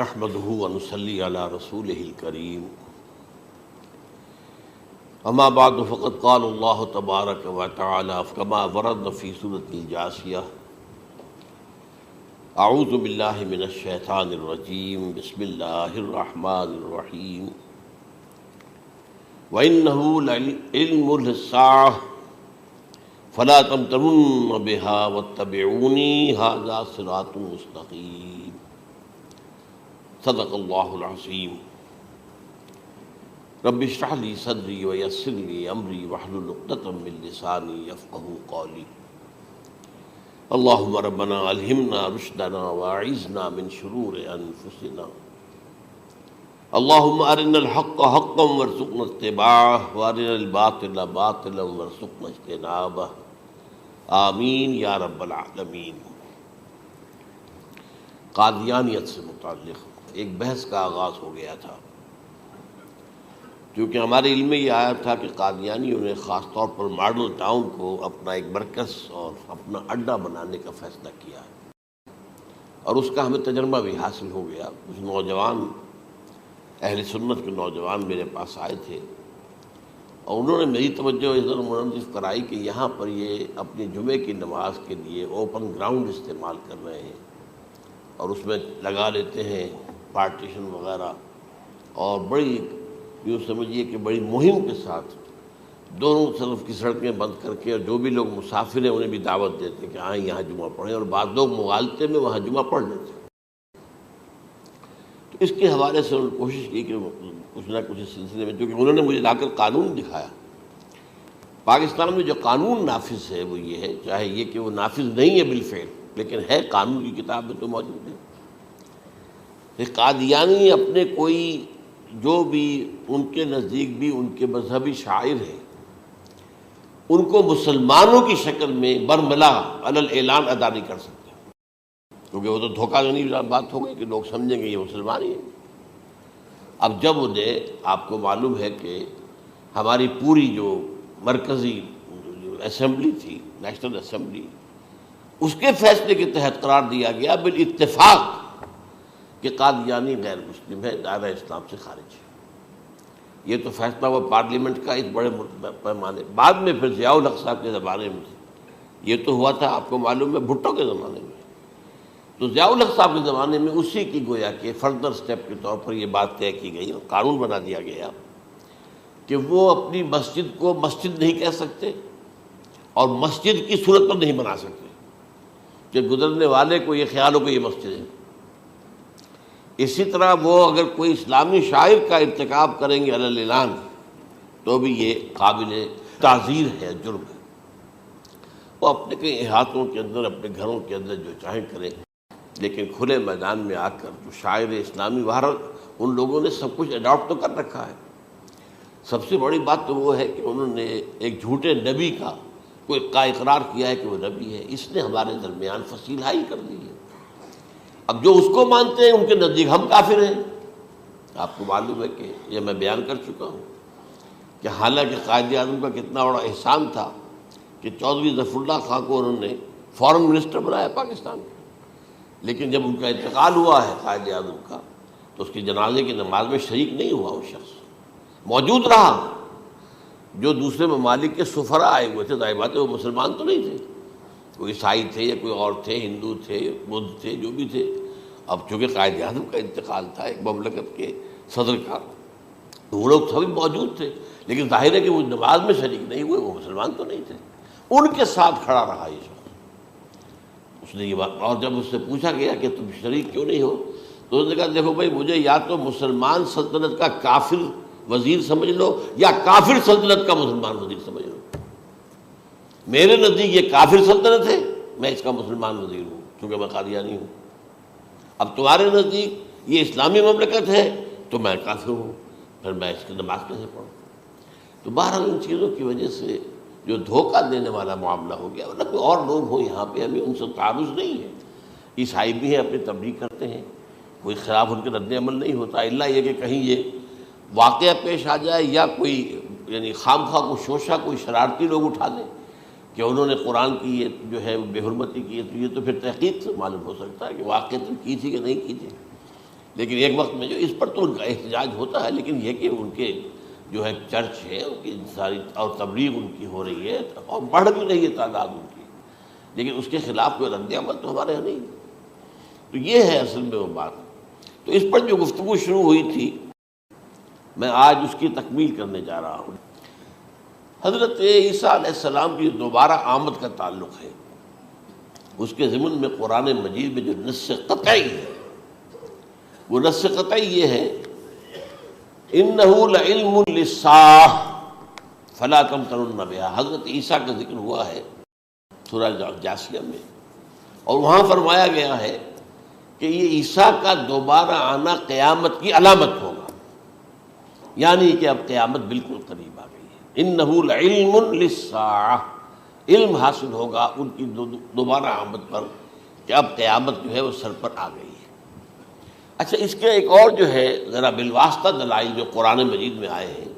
نحمده ونصلي على رسوله الكريم اما بعد فقد قال الله تبارك وتعالى كما ورد في سورة الجاثية اعوذ بالله من الشيطان الرجيم بسم الله الرحمن الرحيم وإنه لعلم للساعة فلا تمترن بها واتبعوني هذا صراط مستقيم صدق اللہ العظیم رب اشرح لی صدری ویسر لی امری واحلل عقدۃ من لسانی یفقہوا قولی اللہم ربنا الہمنا رشدنا واعذنا من شرور انفسنا اللہم ارنا الحق حقا وارزقنا اتباعہ وارنا الباطل باطلا وارزقنا اجتنابہ آمین یا رب العالمین۔ قادیانیت سے متعلق ایک بحث کا آغاز ہو گیا تھا، کیونکہ ہمارے علم میں یہ آیا تھا کہ قادیانیوں نے خاص طور پر ماڈل ٹاؤن کو اپنا ایک مرکز اور اپنا اڈہ بنانے کا فیصلہ کیا ہے، اور اس کا ہمیں تجربہ بھی حاصل ہو گیا۔ کچھ نوجوان اہل سنت کے نوجوان میرے پاس آئے تھے اور انہوں نے میری توجہ ادھر منتقل کرائی کہ یہاں پر یہ اپنی جمعے کی نماز کے لیے اوپن گراؤنڈ استعمال کر رہے ہیں اور اس میں لگا لیتے ہیں پارٹیشن وغیرہ، اور بڑی یوں سمجھیے کہ بڑی مہم کے ساتھ دونوں طرف کی سڑکیں بند کر کے، اور جو بھی لوگ مسافر ہیں انہیں بھی دعوت دیتے کہ آئیں یہاں جمعہ پڑھیں، اور بعض لوگ مغالطے میں وہاں جمعہ پڑھ لیتے۔ تو اس کے حوالے سے انہوں نے کوشش کی کہ کچھ نہ کچھ اس سلسلے میں، کیونکہ انہوں نے مجھے لا کر قانون دکھایا۔ پاکستان میں جو قانون نافذ ہے وہ یہ ہے، چاہے یہ کہ وہ نافذ نہیں ہے بالفعل، لیکن ہے، قانون کی کتاب میں تو موجود ہے کہ قادیانی اپنے کوئی جو بھی ان کے نزدیک بھی ان کے مذہبی شاعر ہیں ان کو مسلمانوں کی شکل میں برملا علی الاعلان ادا نہیں کر سکتے، کیونکہ وہ تو دھوکہ دینی بات ہو گئی کہ لوگ سمجھیں گے یہ مسلمان ہی ہیں۔ اب جب انہیں، آپ کو معلوم ہے کہ ہماری پوری جو مرکزی اسمبلی تھی، نیشنل اسمبلی، اس کے فیصلے کے تحت قرار دیا گیا بالاتفاق کہ قادیانی غیر مسلم ہے، دائرہ اسلام سے خارج ہے۔ یہ تو فیصلہ ہوا پارلیمنٹ کا اس بڑے پیمانے، بعد میں پھر ضیاء الحق صاحب کے زمانے میں یہ تو ہوا تھا، آپ کو معلوم ہے، بھٹو کے زمانے میں۔ تو ضیاء الحق صاحب کے زمانے میں اسی کی گویا کہ فردر سٹیپ کے طور پر یہ بات طے کی گئی اور قانون بنا دیا گیا کہ وہ اپنی مسجد کو مسجد نہیں کہہ سکتے اور مسجد کی صورت پر نہیں بنا سکتے کہ گزرنے والے کو یہ خیال ہو کہ یہ مسجد ہے۔ اسی طرح وہ اگر کوئی اسلامی شاعر کا ارتکاب کریں گے علی الاعلان تو بھی یہ قابل تعزیر ہے، جرم ہے۔ وہ اپنے کئی احاطوں کے اندر، اپنے گھروں کے اندر جو چاہیں کریں، لیکن کھلے میدان میں آ کر جو شاعر اسلامی باہر، ان لوگوں نے سب کچھ اڈاپٹ تو کر رکھا ہے۔ سب سے بڑی بات تو وہ ہے کہ انہوں نے ایک جھوٹے نبی کا اقرار کیا ہے کہ وہ نبی ہے، اس نے ہمارے درمیان فصیل حائل کر دی ہے۔ اب جو اس کو مانتے ہیں ان کے نزدیک ہم کافر ہیں۔ آپ کو معلوم ہے کہ یہ میں بیان کر چکا ہوں کہ حالانکہ قائد اعظم کا کتنا بڑا احسان تھا کہ چودھری ظفر اللہ خان کو انہوں نے فارن منسٹر بنایا پاکستان کا، لیکن جب ان کا انتقال ہوا ہے قائد اعظم کا تو اس کی جنازے کی نماز میں شریک نہیں ہوا، وہ شخص موجود رہا۔ جو دوسرے ممالک کے سفراء آئے ہوئے تھے، ظاہر بات ہے وہ مسلمان تو نہیں تھے، کوئی عیسائی تھے یا کوئی اور تھے، ہندو تھے، بدھ تھے، جو بھی تھے۔ اب چونکہ قائد اعظم کا انتقال تھا ایک مملکت کے صدر کا، تو وہ لوگ سبھی موجود تھے، لیکن ظاہر ہے کہ وہ نماز میں شریک نہیں ہوئے، وہ مسلمان تو نہیں تھے۔ ان کے ساتھ کھڑا رہا یہ شخص، اس نے یہ بات، اور جب اس سے پوچھا گیا کہ تم شریک کیوں نہیں ہو تو اس نے کہا دیکھو بھائی، مجھے یا تو مسلمان سلطنت کا کافر وزیر سمجھ لو یا کافر سلطنت کا مسلمان وزیر سمجھ لو۔ میرے نزدیک یہ کافر سلطنت ہے، میں اس کا مسلمان وزیر ہوں چونکہ میں قادیانی ہوں۔ اب تمہارے نزدیک یہ اسلامی مملکت ہے تو میں کافر ہوں، پھر میں اس کی نماز کیسے پڑھوں؟ تو بہرحال ان چیزوں کی وجہ سے جو دھوکہ دینے والا معاملہ ہو گیا، ورنہ کوئی اور لوگ ہوں یہاں پہ، ہمیں ان سے تعارض نہیں ہے۔ عیسائی بھی ہیں، اپنی تبلیغ کرتے ہیں، کوئی خلاف ان کے رد عمل نہیں ہوتا، الا یہ کہ کہیں یہ واقعہ پیش آ جائے یا کوئی یعنی خام خواہ کو شوشہ کوئی شرارتی لوگ اٹھا دیں کہ انہوں نے قرآن کی یہ جو ہے بے حرمتی کی ہے، تو یہ تو پھر تحقیق سے معلوم ہو سکتا ہے کہ واقعہ کی تھی کہ نہیں کی تھی۔ لیکن ایک وقت میں جو اس پر تو ان کا احتجاج ہوتا ہے، لیکن یہ کہ ان کے جو ہے چرچ ہے ان کی ساری اور تبلیغ ان کی ہو رہی ہے اور بڑھ بھی رہی ہے تعداد ان کی، لیکن اس کے خلاف کوئی رد عمل تو ہمارے یہاں نہیں۔ تو یہ ہے اصل میں وہ بات۔ تو اس پر جو گفتگو شروع ہوئی تھی میں آج اس کی تکمیل کرنے جا رہا ہوں۔ حضرت عیسیٰ علیہ السلام کی دوبارہ آمد کا تعلق ہے، اس کے ضمن میں قرآن مجید میں جو نص قطعی ہے وہ نص قطعی یہ ہے اِنَّهُ لَعِلْمٌ لِلسَّاعَةِ فَلَا تَمْتَرُنَّ بِهَا۔ حضرت عیسیٰ کا ذکر ہوا ہے سورہ جاسیہ میں، اور وہاں فرمایا گیا ہے کہ یہ عیسیٰ کا دوبارہ آنا قیامت کی علامت ہوگا، یعنی کہ اب قیامت بالکل قریب آ گئی ہے۔ اِنَّهُ لَعِلْمٌ لِلسَّاعَةِ، علم حاصل ہوگا ان کی دوبارہ آمد پر کہ اب قیامت جو ہے وہ سر پر آ گئی ہے۔ اچھا، اس کے ایک اور جو ہے ذرا بالواسطہ دلائل جو قرآن مجید میں آئے ہیں،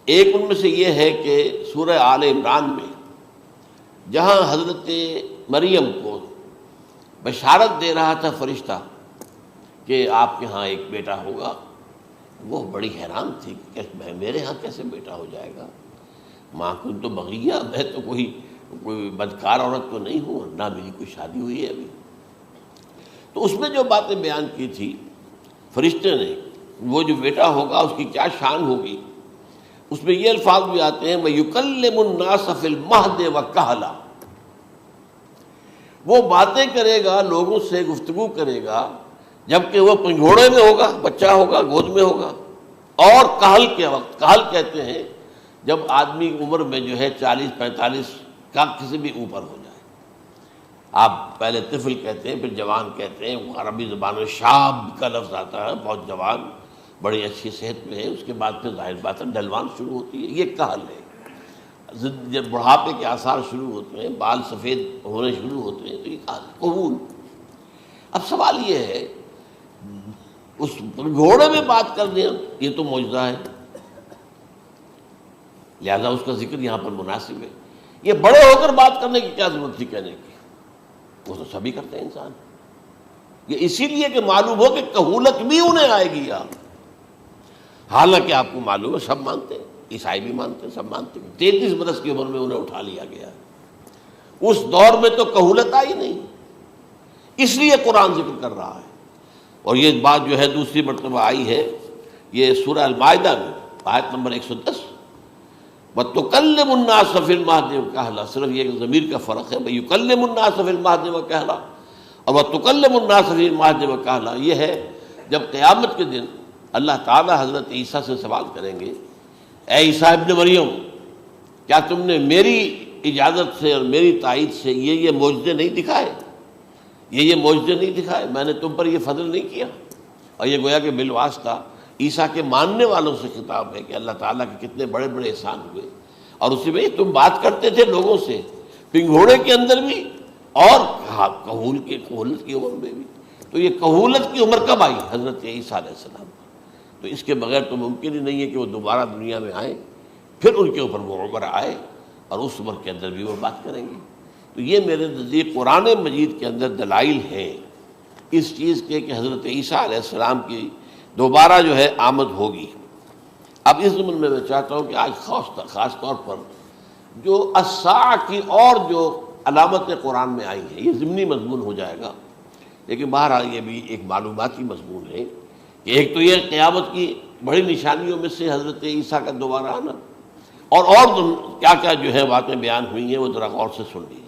ایک ان میں سے یہ ہے کہ سورہ آل عمران میں جہاں حضرت مریم کو بشارت دے رہا تھا فرشتہ کہ آپ کے ہاں ایک بیٹا ہوگا، وہ بڑی حیران تھی کہ میرے ہاں کیسے بیٹا ہو جائے گا، ماں کن تو بغیہ، میں تو کوئی بدکار عورت تو نہیں ہوں، نہ میری کوئی شادی ہوئی ہے ابھی۔ تو اس میں جو باتیں بیان کی تھی فرشتے نے، وہ جو بیٹا ہوگا اس کی کیا شان ہوگی، اس میں یہ الفاظ بھی آتے ہیں وَيُكَلِّمُ النَّاسَ فِي الْمَهْدِ وَكَهْلًا، وہ باتیں کرے گا، لوگوں سے گفتگو کرے گا جبکہ وہ پنجھوڑے میں ہوگا، بچہ ہوگا، گود میں ہوگا، اور کہل کے وقت، کہل کہتے ہیں جب آدمی کی عمر میں جو ہے 40-45 کا کسی بھی اوپر ہو جائے، آپ پہلے طفل کہتے ہیں پھر جوان کہتے ہیں، وہ عربی زبان میں شاب کا لفظ آتا ہے، بہت جوان، بڑی اچھی صحت میں ہے، اس کے بعد پھر ظاہر بات ہے ڈھلوان شروع ہوتی ہے، یہ کہل ہے۔ جب بڑھاپے کے آثار شروع ہوتے ہیں، بال سفید ہونے شروع ہوتے ہیں، تو یہ کہل، قبول۔ اب سوال یہ ہے اس گھوڑے میں بات کر دیں، یہ تو معجزہ ہے، لہذا اس کا ذکر یہاں پر مناسب ہے۔ یہ بڑے ہو کر بات کرنے کی کیا ضرورت تھی کہنے کی، وہ تو سبھی کرتے ہیں انسان، یہ اسی لیے کہ معلوم ہو کہ کہولت بھی انہیں آئے گی یاد۔ حالانکہ آپ کو معلوم ہے سب مانتے ہیں، عیسائی بھی مانتے ہیں، سب مانتے ہیں، 33 برس کی عمر میں انہیں اٹھا لیا گیا، اس دور میں تو کہولت آئی نہیں، اس لیے قرآن ذکر کر رہا ہے۔ اور یہ بات جو ہے دوسری مرتبہ آئی ہے، یہ سورہ المائدہ میں آیت نمبر 110 وَتُكَلِّمُ النَّاسَ فِي الْمَهْدِ وَكَهْلًا، صرف یہ ضمیر کا فرق ہے، وَيُكَلِّمُ النَّاسَ فِي الْمَهْدِ وَكَهْلًا، اور وَتُكَلِّمُ النَّاسَ فِي الْمَهْدِ وَكَهْلًا یہ ہے جب قیامت کے دن اللہ تعالیٰ حضرت عیسیٰ سے سوال کریں گے، اے عیسیٰ ابن مریم، کیا تم نے میری اجازت سے اور میری تائید سے یہ معجزے نہیں دکھائے، یہ معجزے نہیں دکھائے، میں نے تم پر یہ فضل نہیں کیا؟ اور یہ گویا کہ بالواسطہ عیسیٰ کے ماننے والوں سے خطاب ہے کہ اللہ تعالیٰ کے کتنے بڑے بڑے احسان ہوئے، اور اسی میں تم بات کرتے تھے لوگوں سے پنگھوڑے کے اندر بھی اور کہولت کی عمر میں بھی، تو یہ کہولت کی عمر کب آئی؟ حضرت عیسیٰ علیہ السلام۔ تو اس کے بغیر تو ممکن ہی نہیں ہے کہ وہ دوبارہ دنیا میں آئیں، پھر ان کے اوپر وہ عمر آئے اور اس عمر کے اندر بھی وہ بات کریں گے۔ تو یہ میرے نزدیک قرآن مجید کے اندر دلائل ہیں اس چیز کے کہ حضرت عیسیٰ علیہ السلام کی دوبارہ جو ہے آمد ہوگی۔ اب اس ضمن میں چاہتا ہوں کہ آج خاص طور پر جو الساعہ کی اور جو علامتیں قرآن میں آئی ہیں، یہ ضمنی مضمون ہو جائے گا، لیکن بہرحال یہ بھی ایک معلوماتی مضمون ہے کہ ایک تو یہ قیامت کی بڑی نشانیوں میں سے حضرت عیسیٰ کا دوبارہ آنا، اور کیا کیا جو ہے باتیں بیان ہوئی ہیں وہ ذرا غور سے سن لیجیے۔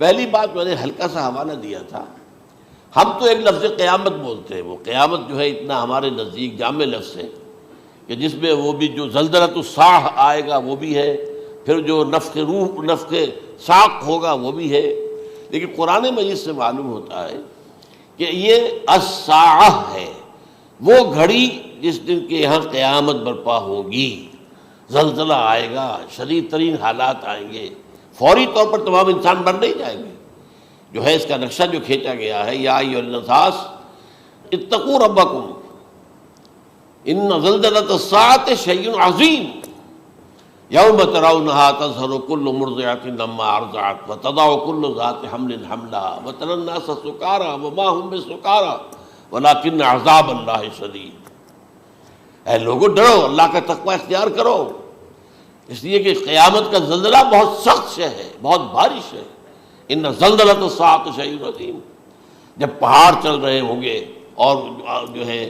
پہلی بات میں نے ہلکا سا حوالہ دیا تھا، ہم تو ایک لفظ قیامت بولتے ہیں، وہ قیامت جو ہے اتنا ہمارے نزدیک جامع لفظ ہے کہ جس میں وہ بھی جو زلزلۃ الساعہ آئے گا وہ بھی ہے، پھر جو نفخ روح نفخ ساق ہوگا وہ بھی ہے، لیکن قرآن مجید سے معلوم ہوتا ہے کہ یہ الساعہ ہے، وہ گھڑی جس دن کے یہاں قیامت برپا ہوگی، زلزلہ آئے گا، شدید ترین حالات آئیں گے، فوری طور پر تمام انسان بن نہیں جائیں گے۔ جو ہے اس کا نقشہ جو کھینچا گیا ہے، یا ایھا الناس اتقوا ربکم ان زلزلۃ الساعۃ شیء عظیم یوم ترونها تذہل کل مرضعۃ عما ارضعت وتضع کل ذات حمل حملها وتری الناس سکاری وما هم بسکاری ولکن عذاب اللہ شدید۔ اے لوگوں ڈرو، اللہ کا تقوی اختیار کرو، اس لیے کہ قیامت کا زلزلہ بہت سخت شے ہے، بہت بھاری ہے۔ ان زلزلۃ الساعۃ شیء عظیم، جب پہاڑ چل رہے ہوں گے اور جو ہے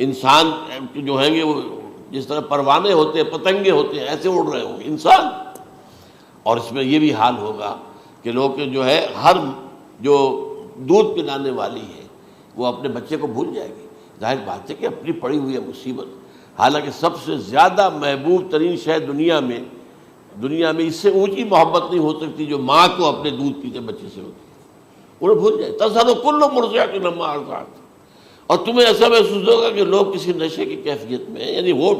انسان جو ہیں گے وہ جس طرح پروانے ہوتے ہیں، پتنگے ہوتے ہیں، ایسے اڑ رہے ہوں گے انسان، اور اس میں یہ بھی حال ہوگا کہ لوگ جو ہے ہر جو دودھ پلانے والی ہے وہ اپنے بچے کو بھول جائے گی۔ ظاہر بات ہے کہ اپنی پڑی ہوئی ہے مصیبت، حالانکہ سب سے زیادہ محبوب ترین شے دنیا میں اس سے اونچی محبت نہیں ہو سکتی جو ماں کو اپنے دودھ پیتے بچے سے ہوتی ہے، انہیں بھول جائے۔ تذہب کل مرضعۃ عما ارضعت، اور تمہیں ایسا محسوس ہوگا کہ لوگ کسی نشے کی کیفیت میں ہیں، یعنی وہ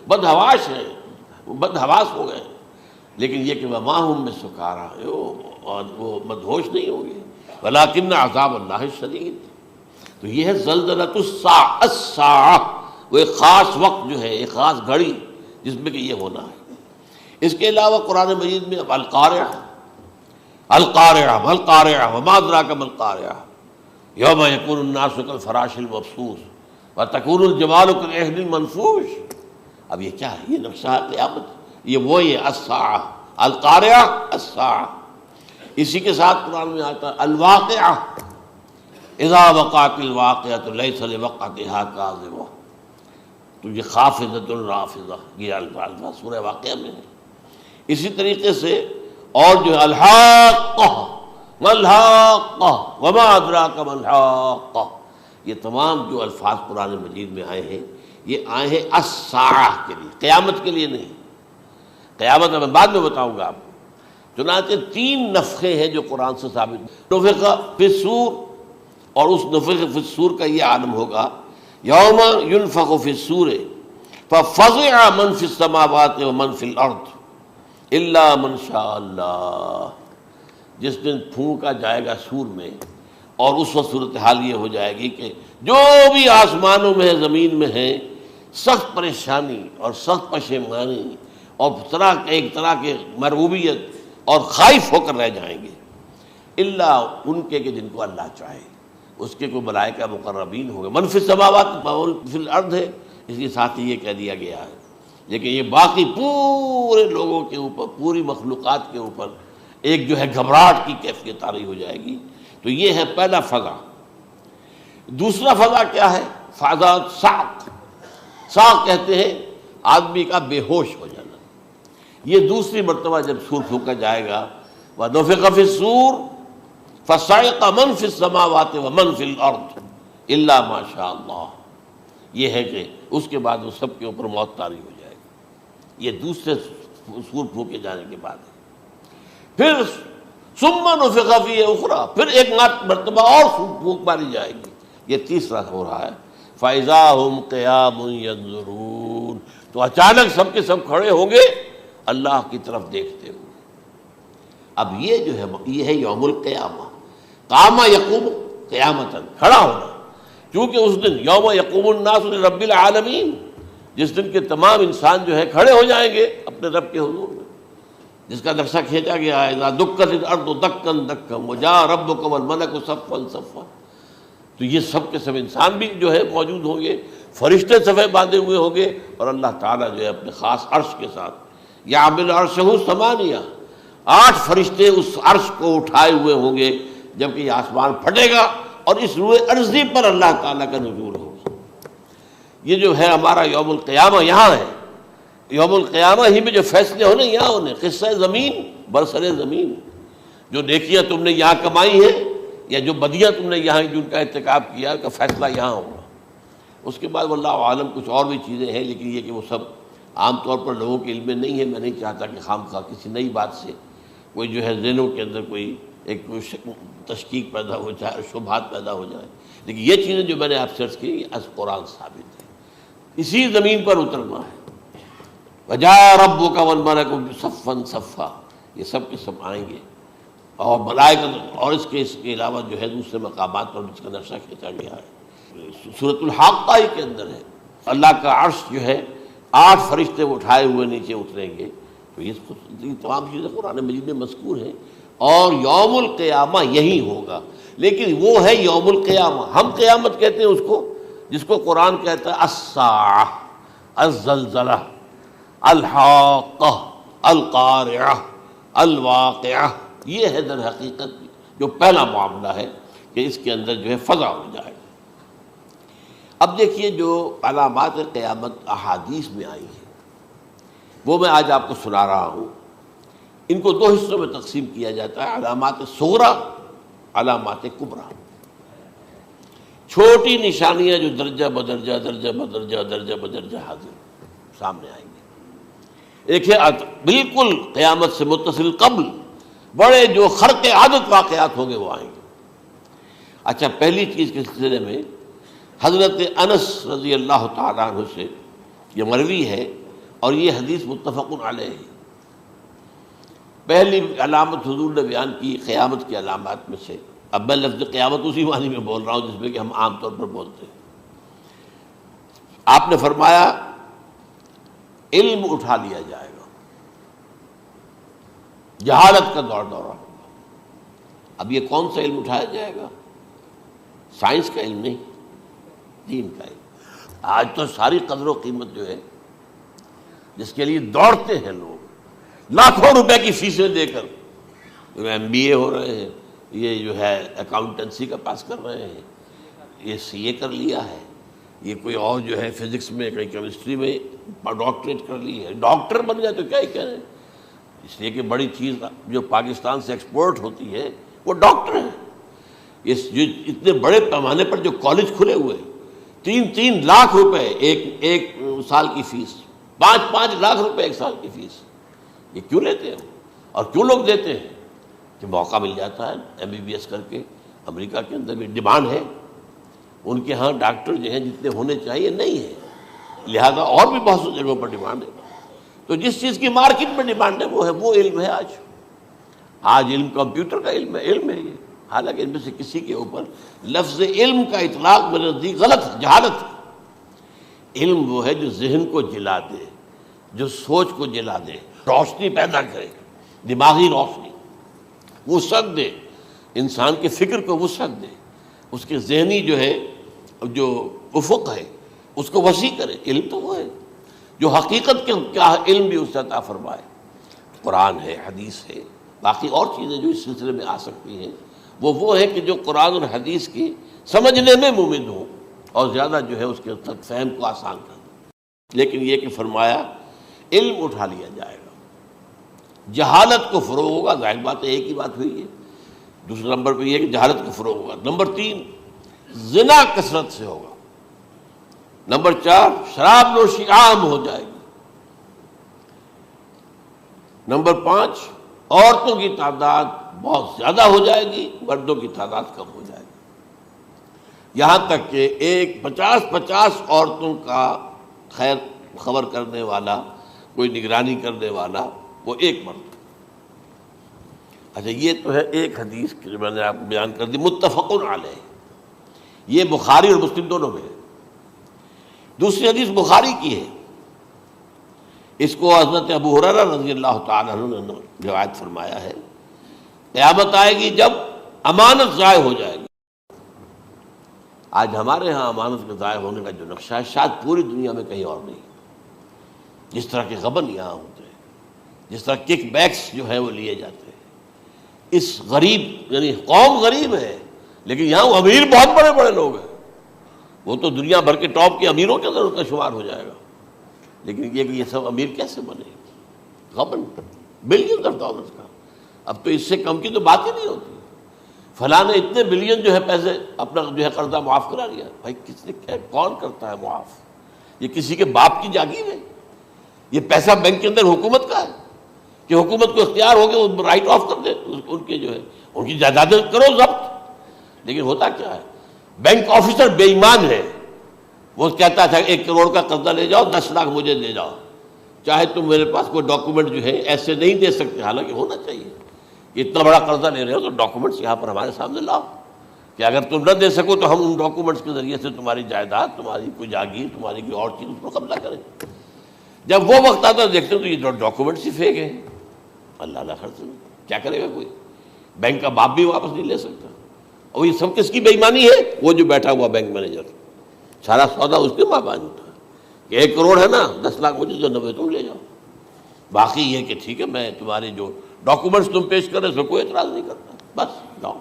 بدحواش ہیں، وہ بدحواس ہو گئے، لیکن یہ کہ وما ہم بسکارى، اور وہ مدہوش نہیں ہوں گے، ولکن عذاب اللہ شدید۔ تو یہ ہے زلزلۃ الساعہ، وہ ایک خاص وقت جو ہے، ایک خاص گھڑی جس میں کہ یہ ہونا ہے۔ اس کے علاوہ قرآن مجید میں اب القارعہ، القارعہ ما القارعہ وما ادراک ما القارعہ یوم یکون الناس کالفراش المبثوث وتکون الجبال کالعہن المنفوش۔ اب یہ کیا ہے؟ یہ نقشہ ہے قیامت، یہ الساعہ، القارعہ الساعہ۔ اسی کے ساتھ قرآن میں آتا ہے الواقعہ، اذا وقعت الواقعۃ لیس لوقعتها کاذبہ، تو یہ خافضۃ رافضہ، یہ الفاظ سورہ واقعہ میں ہے۔ اسی طریقے سے اور جو ہے الحاقہ، ما الحاقہ وما ادراک ما الحاقہ، یہ تمام جو الفاظ قرآن مجید میں آئے ہیں یہ آئے ہیں الساعہ کے لیے، قیامت کے لیے نہیں۔ قیامت میں بعد میں بتاؤں گا آپ کو۔ چنانچہ 3 نفخے ہیں جو قرآن سے ثابت، نفخ فی الصور، اور اس نفخ فی الصور کا یہ عالم ہوگا یوم ینفخ فی الصور ففزع من فی السماوات ومن فی الارض الا من شاء اللہ، جس دن پھونکا جائے گا سور میں، اور اس وقت صورتحال یہ ہو جائے گی کہ جو بھی آسمانوں میں ہے، زمین میں ہے، سخت پریشانی اور سخت پشیمانی اور ایک طرح کے مرعوبیت اور خائف ہو کر رہ جائیں گے، الا ان کے کہ جن کو اللہ چاہے، اس کے کوئی ملائکہ مقربین ہوں گے۔ من فی السماوات فی الارض ہے، اس کے ساتھ ہی یہ کہہ دیا گیا ہے، لیکن یہ باقی پورے لوگوں کے اوپر، پوری مخلوقات کے اوپر ایک جو ہے گھبراہٹ کی کیفیت طاری ہو جائے گی۔ تو یہ ہے پہلا فضا۔ دوسرا فضا کیا ہے؟ فضا صعق، صعق کہتے ہیں آدمی کا بے ہوش ہو جانا۔ یہ دوسری مرتبہ جب سور پھونکا جائے گا، وَنُفِخَ فِي الصُّورِ فَصَعِقَ مَن فِي السَّمَاوَاتِ وَمَن فِي الْأَرْضِ إِلَّا مَا شَاءَ اللَّهُ، یہ ہے کہ اس کے بعد وہ سب کے اوپر موت طاری ہو جائے گی۔ یہ دوسرے سور پھونکے جانے کے بعد ہے۔ پھر ثُمَّ نُفِخَ فِيهِ أُخْرَى، پھر ایک مرتبہ اور پھونک ماری جائے گی، یہ تیسرا ہو رہا ہے۔ فَإِذَا هُمْ قِيَامٌ يَنظُرُونَ، تو اچانک سب کے سب کھڑے ہوں گے اللہ کی طرف دیکھتے ہوئے۔ اب یہ جو ہے یہ ہے یوم القیامہ، قام یقوم قیامتاً، کھڑا ہونا، کیونکہ اس دن یوم یقوم الناس لرب العالمین، جس دن کے تمام انسان جو ہے کھڑے ہو جائیں گے اپنے رب کے حضور میں، جس کا نقشہ کھینچا گیا ہے اذا دکت الارض دکا دکا وجاء ربک والملک صفا صفا۔ تو یہ سب کے سب انسان بھی جو ہے موجود ہوں گے، فرشتے صفے باندھے ہوئے ہوں گے، اور اللہ تعالیٰ جو ہے اپنے خاص عرش کے ساتھ یعمل عرشہ ثمانیہ، 8 فرشتے اس عرش کو اٹھائے ہوئے ہوں گے، جبکہ یہ آسمان پھٹے گا اور اس روئے ارضی پر اللہ تعالیٰ کا نزول ہوگا۔ یہ جو ہے ہمارا یوم القیامہ یہاں ہے، یوم القیامہ ہی میں جو فیصلے ہونے یہاں ہونے، قصہ زمین برسر زمین، جو نیکیاں تم نے یہاں کمائی ہیں یا جو بدیاں تم نے یہاں جن کا ارتکاب کیا کا فیصلہ یہاں ہوگا۔ اس کے بعد واللہ عالم کچھ اور بھی چیزیں ہیں، لیکن یہ کہ وہ سب عام طور پر لوگوں کے علم میں نہیں ہے۔ میں نہیں چاہتا کہ خام خواہ کسی نئی بات سے کوئی جو ہے ذہنوں کے اندر کوئی ایک تشکیک پیدا ہو جائے، شبہات پیدا ہو جائے، لیکن یہ چیزیں جو میں نے آپ سے عرض کی یہ از قرآن ثابت ہے، اسی زمین پر اترنا ہے۔ وَجَاءَ رَبُّكَ وَالْمَلَكُ صَفًّا صَفًّا، یہ سب کے سب آئیں گے، اور ملائکہ، اور اس کے علاوہ جو ہے دوسرے مقامات پر جس کا نقشہ کھینچا گیا ہے سورۃ الحاقہ کے اندر ہے، اللہ کا عرش جو ہے 8 فرشتے اٹھائے ہوئے نیچے اتریں گے۔ تو یہ تمام چیزیں قرآن مجید میں مذکور ہیں، اور یوم القیامہ یہی ہوگا، لیکن وہ ہے یوم القیامہ، ہم قیامت کہتے ہیں اس کو، جس کو قرآن کہتا ہے الساعہ، الزلزلہ، الحاقہ، القارعہ، الواقعہ، یہ ہے در حقیقت جو پہلا معاملہ ہے کہ اس کے اندر جو ہے فضا ہو جائے۔ اب دیکھیے جو علامات قیامت احادیث میں آئی ہیں وہ میں آج آپ کو سنا رہا ہوں۔ ان کو دو حصوں میں تقسیم کیا جاتا ہے، علامات صغریٰ، علامات کبریٰ۔ چھوٹی نشانیاں جو درجہ بدرجہ درجہ بدرجہ درجہ بدرجہ حاضر سامنے آئیں گے۔ ایک ہے بالکل قیامت سے متصل قبل بڑے جو خرق عادت واقعات ہوں گے وہ آئیں گے۔ اچھا، پہلی چیز کے سلسلے میں حضرت انس رضی اللہ تعالیٰ عنہ سے یہ مروی ہے اور یہ حدیث متفق علیہ ہے۔ پہلی علامت حضور نے بیان کی قیامت کی علامات میں سے، اب میں لفظ قیامت اسی معنی میں بول رہا ہوں جس میں کہ ہم عام طور پر بولتے ہیں۔ آپ نے فرمایا علم اٹھا لیا جائے گا، جہالت کا دور دورہ ہوگا۔ اب یہ کون سا علم اٹھایا جائے گا؟ سائنس کا علم نہیں، دین کا علم۔ آج تو ساری قدر و قیمت جو ہے جس کے لیے دوڑتے ہیں لوگ لاکھوں روپے کی فیسیں دے کر، ایم بی اے ہو رہے ہیں، یہ جو ہے اکاؤنٹنسی کا پاس کر رہے ہیں، یہ سی اے کر لیا ہے، یہ کوئی اور جو ہے فزکس میں کوئی کیمسٹری میں ڈاکٹریٹ کر لی ہے، ڈاکٹر بن گئے تو کیا ہی کہہ رہے ہیں۔ اس لیے کہ بڑی چیز جو پاکستان سے ایکسپورٹ ہوتی ہے وہ ڈاکٹر ہیں۔ یہ جو اتنے بڑے پیمانے پر جو کالج کھلے ہوئے، 3 لاکھ روپے ایک سال کی فیس، 5 لاکھ روپے ایک سال کی فیس، یہ کیوں لیتے ہیں اور کیوں لوگ دیتے ہیں؟ کہ موقع مل جاتا ہے ایم بی بی ایس کر کے۔ امریکہ کے اندر بھی ڈیمانڈ ہے، ان کے ہاں ڈاکٹر جو ہیں جتنے ہونے چاہیے نہیں ہے، لہذا اور بھی بہت سی جگہوں پر ڈیمانڈ ہے۔ تو جس چیز کی مارکیٹ میں ڈیمانڈ ہے وہ علم ہے۔ آج علم کمپیوٹر کا علم ہے یہ، حالانکہ ان میں سے کسی کے اوپر لفظ علم کا اطلاق میرے نزدیک غلط ہے، جہالت ہے۔ علم وہ ہے جو ذہن کو جلا دے، جو سوچ کو جلا دے، روشنی پیدا کرے، دماغی روشنی، وسعت دے، انسان کے فکر کو وسعت دے، اس کے ذہنی جو ہے جو افق ہے اس کو وسیع کرے۔ علم تو وہ ہے جو حقیقت کے کیا علم بھی اس سے عطا فرمائے۔ قرآن ہے، حدیث ہے، باقی اور چیزیں جو اس سلسلے میں آ سکتی ہیں وہ ہے کہ جو قرآن اور حدیث کی سمجھنے میں مومن ہوں اور زیادہ جو ہے اس کے تک فہم کو آسان کر دیں۔ لیکن یہ کہ فرمایا علم اٹھا لیا جائے گا، جہالت کو فروغ ہوگا، ظاہر بات ہے ایک ہی بات ہوئی ہے۔ دوسرے نمبر پہ یہ کہ جہالت کو فروغ ہوگا۔ نمبر 3 زنا کثرت سے ہوگا۔ نمبر 4 شراب نوشی عام ہو جائے گی۔ نمبر 5 عورتوں کی تعداد بہت زیادہ ہو جائے گی، مردوں کی تعداد کم ہو جائے گی، یہاں تک کہ 50 عورتوں کا خیر خبر کرنے والا، کوئی نگرانی کرنے والا، وہ ایک مرد۔ اچھا، یہ تو ہے ایک حدیث جو میں نے آپ کو بیان کر دی، متفق علیہ، یہ بخاری اور مسلم دونوں میں ہے۔ دوسری حدیث بخاری کی ہے، اس کو حضرت ابو ہریرہ رضی اللہ تعالیٰ عنہ نے روایت فرمایا ہے، قیامت آئے گی جب امانت ضائع ہو جائے گی۔ آج ہمارے ہاں امانت کے ضائع ہونے کا جو نقشہ ہے شاید پوری دنیا میں کہیں اور نہیں۔ جس طرح کے غبن یہاں ہوتے ہیں، جس طرح کک بیکس جو ہے وہ لیے جاتے ہیں، اس غریب یعنی قوم غریب ہے لیکن یہاں وہ امیر بہت بڑے بڑے لوگ ہیں، وہ تو دنیا بھر کے ٹاپ کے امیروں کے اندر ان کا شمار ہو جائے گا۔ لیکن یہ کہ یہ سب امیر کیسے بنے؟ غبن بلین آف ڈالرز کا، اب تو اس سے کم کی تو بات ہی نہیں ہوتی۔ فلاں نے اتنے بلین جو ہے پیسے اپنا جو ہے قرضہ معاف کرا لیا۔ بھائی کس نے کیا، کون کرتا ہے معاف؟ یہ کسی کے باپ کی جاگیر ہے؟ یہ پیسہ بینک کے اندر حکومت کا ہے کہ حکومت کو اختیار ہو کے وہ رائٹ آف کر دے ان کے جو ہے ان کی جائیدادیں کرو ضبط۔ لیکن ہوتا کیا ہے، بینک آفیسر بے ایمان ہے، وہ کہتا تھا 1 کروڑ کا قرضہ لے جاؤ، 10 لاکھ مجھے دے جاؤ، چاہے تم میرے پاس کوئی ڈاکومنٹ جو ہے ایسے نہیں دے سکتے، حالانکہ ہونا چاہیے۔ اتنا بڑا قرضہ لے رہے ہو تو ڈاکومنٹس یہاں پر ہمارے سامنے لاؤ کہ اگر تم نہ دے سکو تو ہم ان ڈاکومنٹس کے ذریعے سے تمہاری جائیداد، تمہاری کوئی جاگیر، تمہاری کوئی اور چیز اس کو قبضہ کریں۔ جب وہ وقت آتا ہے دیکھتے تو یہ ڈاکومنٹس ہی فیک ہیں۔ اللہ اللہ خرچ کیا کرے گا کوئی؟ بینک کا باپ بھی واپس نہیں لے سکتا۔ اور یہ سب کس کی بے ایمانی ہے؟ وہ جو بیٹھا ہوا بینک مینیجر، سارا سودا اس کے مابین تھا کہ 1 کروڑ ہے نا، 10 لاکھ مجھے جو 90 تم لے جاؤ، باقی یہ کہ ٹھیک ہے میں تمہارے جو ڈاکومنٹس تم پیش کر رہے اس میں کوئی اعتراض نہیں کرتا، بس جاؤ۔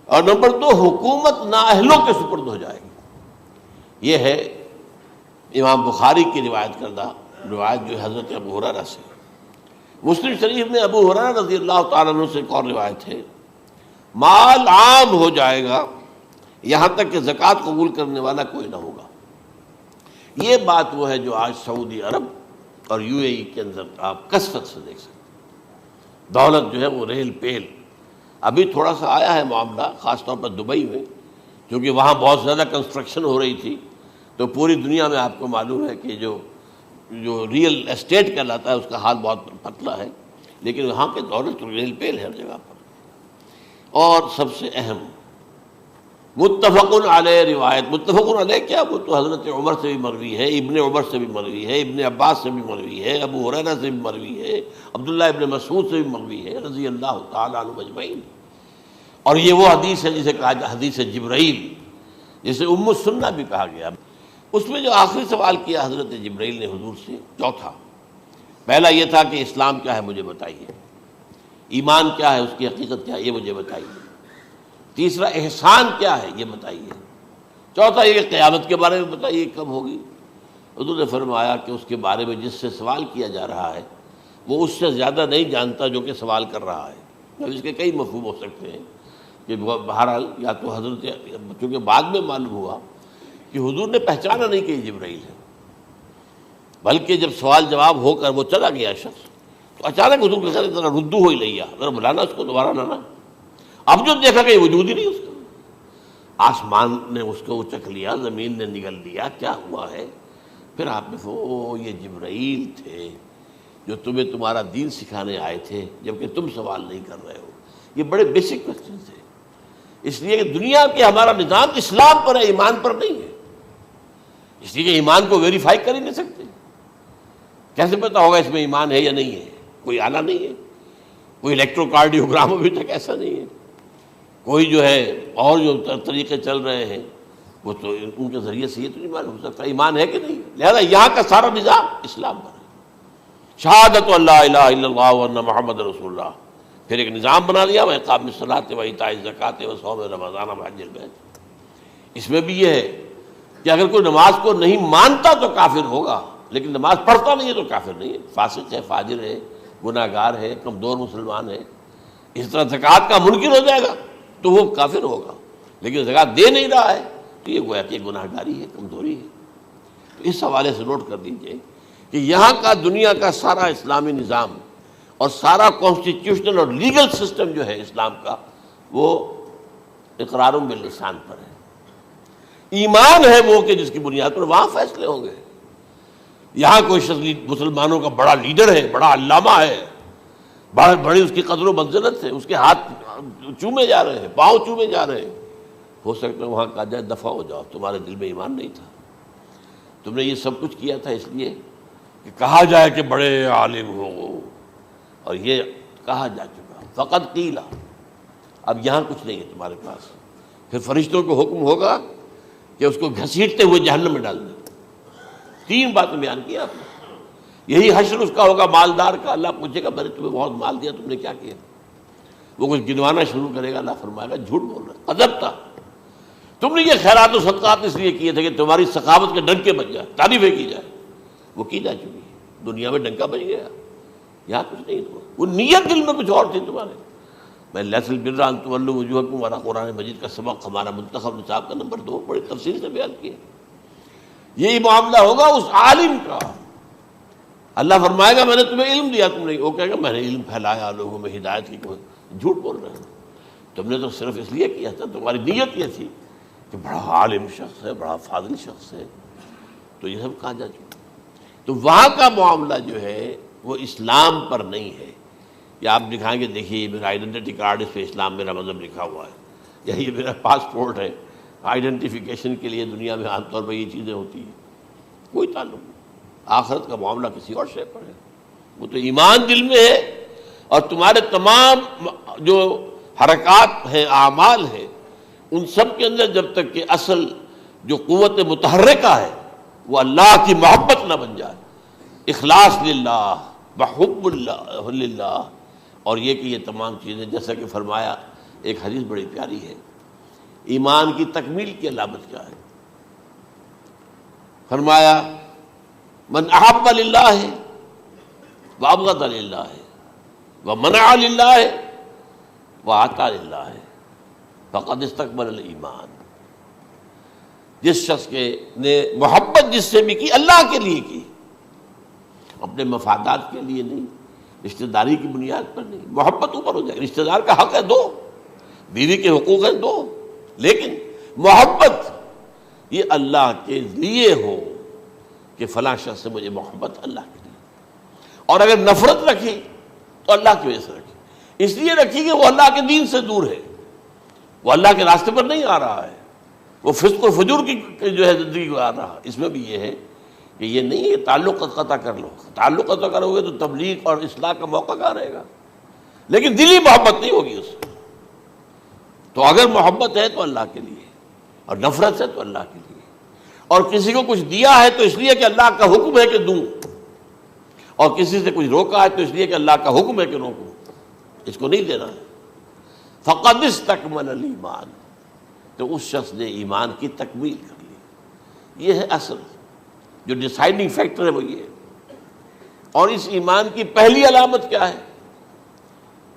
اور نمبر 2، حکومت نااہلوں کے سپرد ہو جائے گی۔ یہ ہے امام بخاری کی روایت کردہ روایت جو حضرت ابو ہریرہ سے۔ مسلم شریف میں ابو ہریرہ رضی اللہ تعالیٰ عنہ سے ایک اور روایت ہے، مال عام ہو جائے گا یہاں تک کہ زکوٰۃ قبول کرنے والا کوئی نہ ہوگا۔ یہ بات وہ ہے جو آج سعودی عرب اور UAE کے اندر آپ کثرت سے دیکھ سکتے ہیں۔ دولت جو ہے وہ ریل پیل، ابھی تھوڑا سا آیا ہے معاملہ خاص طور پر دبئی میں، کیونکہ وہاں بہت زیادہ کنسٹرکشن ہو رہی تھی، تو پوری دنیا میں آپ کو معلوم ہے کہ جو ریئل اسٹیٹ کہلاتا ہے اس کا حال بہت پتلا ہے، لیکن وہاں کے دولت ریل پیل ہے ہر جگہ پر۔ اور سب سے اہم متفق علیہ روایت، متفق علیہ کیا، وہ تو حضرت عمر سے بھی مروی ہے، ابن عمر سے بھی مروی ہے، ابن عباس سے بھی مروی ہے، ابو ہریرہ سے بھی مروی ہے، عبداللہ ابن مسعود سے بھی مروی ہے رضی اللہ تعالیٰ عنہ اجمعین۔ اور یہ وہ حدیث ہے جسے کہا جائے حدیث جبرائیل، جسے ام السنہ بھی کہا گیا۔ اس میں جو آخری سوال کیا حضرت جبرائیل نے حضور سے، چوتھا، پہلا یہ تھا کہ اسلام کیا ہے مجھے بتائیے، ایمان کیا ہے، اس کی حقیقت کیا ہے یہ مجھے بتائیے، تیسرا احسان کیا ہے یہ بتائیے، چوتھا یہ قیامت کے بارے میں بتائیے کب ہوگی۔ حضور نے فرمایا کہ اس کے بارے میں جس سے سوال کیا جا رہا ہے وہ اس سے زیادہ نہیں جانتا جو کہ سوال کر رہا ہے۔ اب اس کے کئی مفہوم ہو سکتے ہیں کہ بہرحال یا تو حضرت، چونکہ بعد میں معلوم ہوا کہ حضور نے پہچانا نہیں کہ یہ جبرائیل ہے، بلکہ جب سوال جواب ہو کر وہ چلا گیا شخص تو اچانک حضور کے ذرا ردو ہو ہی لیا، ذرا بلانا اس کو دوبارہ لانا۔ اب جو دیکھا کہ وجود ہی نہیں اس کا، آسمان نے اس کو اچک لیا، زمین نے نگل لیا، کیا ہوا ہے؟ پھر آپ نے یہ جبرائیل تھے جو تمہیں تمہارا دین سکھانے آئے تھے جبکہ تم سوال نہیں کر رہے ہو۔ یہ بڑے بیسک کوسچن تھے، اس لیے کہ دنیا کے ہمارا نظام اسلام پر ہے، ایمان پر نہیں ہے، اس لیے کہ ایمان کو ویریفائی کر ہی نہیں سکتے۔ کیسے پتہ ہوگا اس میں ایمان ہے یا نہیں ہے؟ کوئی آلہ نہیں ہے، کوئی الیکٹروکارڈیوگرام ابھی تک ایسا نہیں ہے، کوئی جو ہے اور جو طریقے چل رہے ہیں وہ تو ان کے ذریعے سے یہ تو نہیں معلوم ہو سکتا ایمان ہے کہ نہیں۔ لہذا یہاں کا سارا نظام اسلام پر ہے، شہادت اللہ الہ الا اللہ وان محمد رسول اللہ، پھر ایک نظام بنا دیا وہ اقام الصلاۃ و ایتاء الزکوٰۃ و صوم رمضان و حج البیت۔ اس میں بھی یہ ہے کہ اگر کوئی نماز کو نہیں مانتا تو کافر ہوگا، لیکن نماز پڑھتا نہیں ہے تو کافر نہیں ہے، فاسق ہے، فاجر ہے، گناہ گار ہے، کمزور مسلمان ہے۔ اس طرح زکوٰۃ کا منکر ہو جائے گا تو وہ کافر ہوگا، لیکن زکوٰۃ دے نہیں رہا ہے تو یہ گویا کہ گناہ گاری ہے، کمزوری ہے۔ تو اس حوالے سے نوٹ کر دیجئے کہ یہاں کا دنیا کا سارا اسلامی نظام اور سارا کانسٹیٹیوشنل اور لیگل سسٹم جو ہے اسلام کا وہ اقرار باللسان پر ہے، ایمان ہے وہ کہ جس کی بنیاد پر وہاں فیصلے ہوں گے۔ یہاں کوئی شخص مسلمانوں کا بڑا لیڈر ہے، بڑا علامہ ہے، بڑی اس کی قدر و منزلت ہے، اس کے ہاتھ چومے جا رہے ہیں، پاؤں چومے جا رہے ہیں، ہو سکتا ہے وہاں کہا جائے دفع ہو جاؤ، تمہارے دل میں ایمان نہیں تھا، تم نے یہ سب کچھ کیا تھا اس لیے کہ کہا جائے کہ بڑے عالم ہو، اور یہ کہا جا چکا فقط قیلا، اب یہاں کچھ نہیں ہے تمہارے پاس۔ پھر فرشتوں کو حکم ہوگا کہ اس کو گھسیٹتے ہوئے جہنم میں ڈال دیں۔ 3 باتیں بیان کی آپ نے، یہی حشر اس کا ہوگا مالدار کا، اللہ پوچھے گا میں نے تمہیں بہت مال دیا تم نے کیا کیا؟ وہ کچھ گنوانا شروع کرے گا، اللہ فرمائے گا جھوٹ بول رہا، قذبت تھا، تم نے یہ خیرات و صدقات اس لیے کیے تھے کہ تمہاری سخاوت کے ڈنکے بج جائے، تعریفیں کی جائے، وہ کی جا چکی ہے، دنیا میں ڈنکا بج گیا، یہاں کچھ نہیں تھا، وہ نیت دل میں کچھ اور تھی تمہارے۔ میں لیس البر ان تولوا وجوہکم والا قرآن مجید کا سبق ہمارا منتخب نصاب کا نمبر 2 بڑی تفصیل سے بیان کیا۔ یہی معاملہ ہوگا اس عالم کا، اللہ فرمائے گا میں نے تمہیں علم دیا، تم نے، وہ کہے گا میں نے علم پھیلایا لوگوں میں ہدایت کی، جھوٹ بول رہے ہیں، تم نے تو صرف اس لیے کیا تھا، تمہاری نیت یہ تھی کہ بڑا عالم شخص ہے، بڑا فاضل شخص ہے، تو یہ سب کہا جا چکا۔ تو وہاں کا معاملہ جو ہے وہ اسلام پر نہیں ہے، یا آپ دکھائیں گے دیکھیے میرا آئیڈینٹی کارڈ، اس پہ اسلام میرا مذہب لکھا ہوا ہے، یا یہ میرا پاسپورٹ ہے، آئیڈینٹیفیکیشن کے لیے دنیا میں عام طور پر یہ چیزیں ہوتی ہیں، کوئی تعلق نہیں۔ آخرت کا معاملہ کسی اور شے پر ہے، وہ تو ایمان دل میں ہے، اور تمہارے تمام جو حرکات ہیں، اعمال ہیں، ان سب کے اندر جب تک کہ اصل جو قوت متحرکہ ہے وہ اللہ کی محبت نہ بن جائے، اخلاص للہ، بحب اللہ للہ، اور یہ کہ یہ تمام چیزیں جیسا کہ فرمایا، ایک حدیث بڑی پیاری ہے، ایمان کی تکمیل کی علامت کیا ہے؟ فرمایا من احب للہ وابغض للہ ومنع للہ واعطى للہ فقد استکمل الایمان، جس شخص کے نے محبت جس سے بھی کی اللہ کے لیے کی، اپنے مفادات کے لیے نہیں، رشتہ داری کی بنیاد پر نہیں، محبت اوپر ہو جائے، رشتہ دار کا حق ہے دو، بیوی کے حقوق ہیں دو، لیکن محبت یہ اللہ کے لیے ہو کہ فلاں شخص سے مجھے محبت اللہ کے لیے، اور اگر نفرت رکھی تو اللہ کی وجہ سے رکھی، اس لیے رکھی کہ وہ اللہ کے دین سے دور ہے، وہ اللہ کے راستے پر نہیں آ رہا ہے، وہ فسق و فجور کی جو ہے زندگی کو آ رہا۔ اس میں بھی یہ ہے کہ یہ نہیں ہے تعلق قطع کر لو، تعلق قطع کرو گے تو تبلیغ اور اصلاح کا موقع کہاں رہے گا، لیکن دلی محبت نہیں ہوگی اس سے۔ تو اگر محبت ہے تو اللہ کے لیے، اور نفرت ہے تو اللہ کے لیے، اور کسی کو کچھ دیا ہے تو اس لیے کہ اللہ کا حکم ہے کہ دوں، اور کسی سے کچھ روکا ہے تو اس لیے کہ اللہ کا حکم ہے کہ روکوں، اس کو نہیں دینا ہے۔ فقد استکمل الایمان، تو اس شخص نے ایمان کی تکمیل کر لی۔ یہ ہے اصل جو ڈیسائیڈنگ فیکٹر ہے، وہ یہ ہے۔ اور اس ایمان کی پہلی علامت کیا ہے؟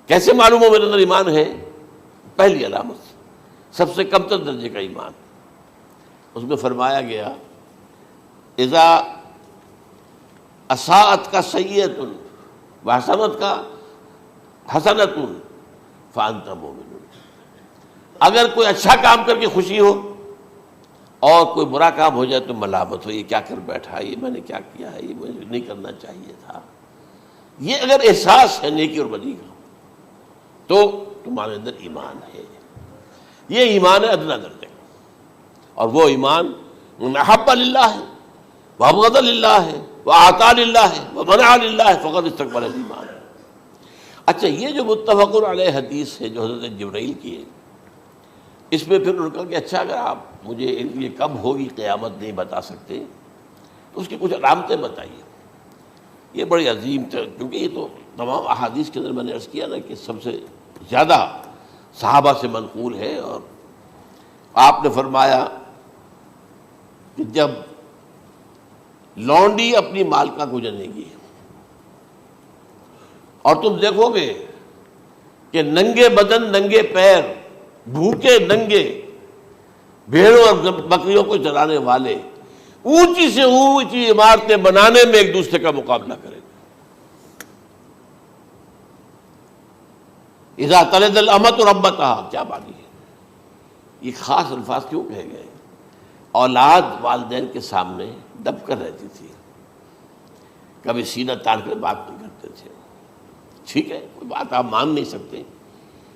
کیسے معلوم ہو میرے اندر ایمان ہے؟ پہلی علامت سب سے کم تر درجے کا ایمان، اس میں فرمایا گیا اذا اساءت کا سیئۃ وحسنت کا حسنۃ فانت مومن، اگر کوئی اچھا کام کر کے خوشی ہو اور کوئی برا کام ہو جائے تو ملامت ہو، یہ کیا کر بیٹھا، یہ میں نے کیا کیا ہے، یہ مجھے نہیں کرنا چاہیے تھا، یہ اگر احساس ہے نیکی اور بدی کا تو تمہارے اندر ایمان ہے۔ یہ ایمان ہے ادنا درجے کا، اور وہ ایمان من احب للہ ہے وابغض للہ ہے واعطى للہ ہے ومنع للہ ہے فقد استکمل الایمان۔ اچھا، یہ جو متفق علیہ حدیث ہے جو حضرت جبرائیل کی ہے، اس میں پھر انہوں نے کہا کہ اچھا اگر آپ مجھے یہ کب ہوگی قیامت نہیں بتا سکتے تو اس کی کچھ علامتیں بتائیے۔ یہ بڑی عظیم کیونکہ یہ تو تمام احادیث کے اندر میں نے عرض کیا نا کہ سب سے زیادہ صحابہ سے منقول ہے، اور آپ نے فرمایا کہ جب لونڈی اپنی مالکہ کو جنے گی اور تم دیکھو گے کہ ننگے بدن ننگے پیر بھوکے ننگے بھیڑوں اور بکریوں کو چرانے والے اونچی سے اونچی عمارتیں بنانے میں ایک دوسرے کا مقابلہ کریں گے۔ اذا تلد الامۃ ربتها، کیا بانی ہے، یہ خاص الفاظ کیوں کہے گئے؟ اولاد والدین کے سامنے دب کر رہتی تھی، کبھی سینہ تان کر بات نہیں کرتے تھے، ٹھیک ہے کوئی بات آپ مان نہیں سکتے،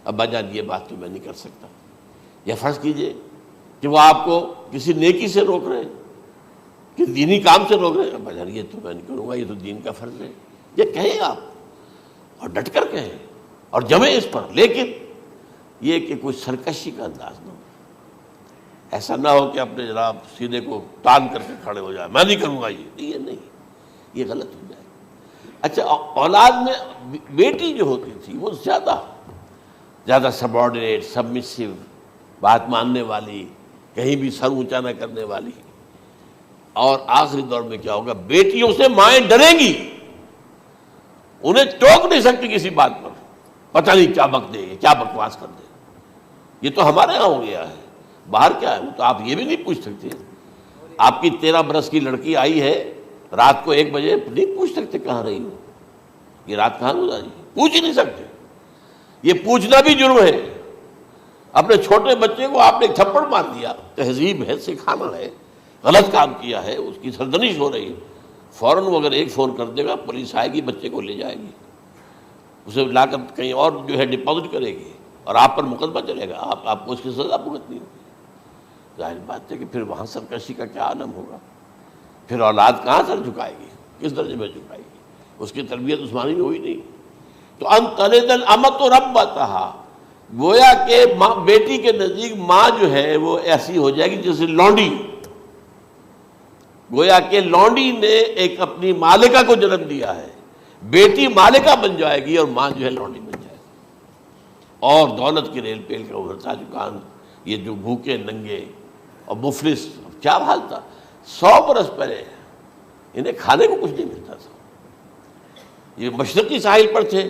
ابا جان یہ بات تو میں نہیں کر سکتا، یا فرض کیجئے کہ وہ آپ کو کسی نیکی سے روک رہے ہیں، کہ دینی کام سے روک رہے ہیں، ابا جان یہ تو میں نہیں کروں گا، یہ تو دین کا فرض ہے، یہ کہیں آپ اور ڈٹ کر کہیں اور جمیں اس پر، لیکن یہ کہ کوئی سرکشی کا انداز نہ ہو، ایسا نہ ہو کہ اپنے جناب سینے کو تان کر کے کھڑے ہو جائے، میں نہیں کروں گا، یہ نہیں، یہ غلط ہو جائے۔ اچھا، اولاد میں بیٹی جو ہوتی تھی وہ زیادہ سبارڈینیٹ، سبمسیو، بات ماننے والی، کہیں بھی سر اونچا نہ کرنے والی، اور آخری دور میں کیا ہوگا، بیٹیوں سے مائیں ڈریں گی، انہیں ٹوک نہیں سکتی کسی بات پر، پتہ نہیں کیا بک دے، کیا بکواس کر دے۔ یہ تو ہمارے ہاں ہو گیا ہے، باہر کیا ہے وہ تو آپ یہ بھی نہیں پوچھ سکتے۔ آپ کی 13 برس کی لڑکی آئی ہے رات کو 1 بجے، نہیں پوچھ سکتے کہاں رہی ہو، یہ رات کہاں گزاری، پوچھ ہی نہیں سکتے، یہ پوچھنا بھی جرم ہے۔ اپنے چھوٹے بچے کو آپ نے ایک تھپڑ مار دیا، تہذیب ہے، سکھانا ہے، غلط کام کیا ہے، اس کی سرزنش ہو رہی ہے، فوراً وہ اگر ایک فون کر دے گا پولیس آئے گی، بچے کو لے جائے گی، اسے لا کر کہیں اور جو ہے ڈپازٹ کرے گی، اور آپ پر مقدمہ چلے گا، آپ کو اس کی سزا بھگتنی ہوگی۔ ظاہر بات ہے کہ پھر وہاں سرکشی کا کیا عالم ہوگا، پھر اولاد کہاں سر جھکائے گی، کس درجے میں جھکائے گی، اس کی تربیت عثمانی میں ہوئی نہیں۔ تو ان تلد الامۃ ربتها، گویا کہ ماں بیٹی کے نزدیک ماں جو ہے وہ ایسی ہو جائے گی جیسے لونڈی، گویا کہ لونڈی نے ایک اپنی مالکہ کو جنم دیا ہے، بیٹی مالکہ بن جائے گی اور ماں جو ہے لونڈی بن جائے گی، اور دولت کی ریل پیل کا ابھرتا دکان، یہ جو بھوکے ننگے اور مفلس، کیا حال تھا 100 برس پہلے، انہیں کھانے کو کچھ نہیں ملتا تھا۔ یہ مشرقی ساحل پر تھے،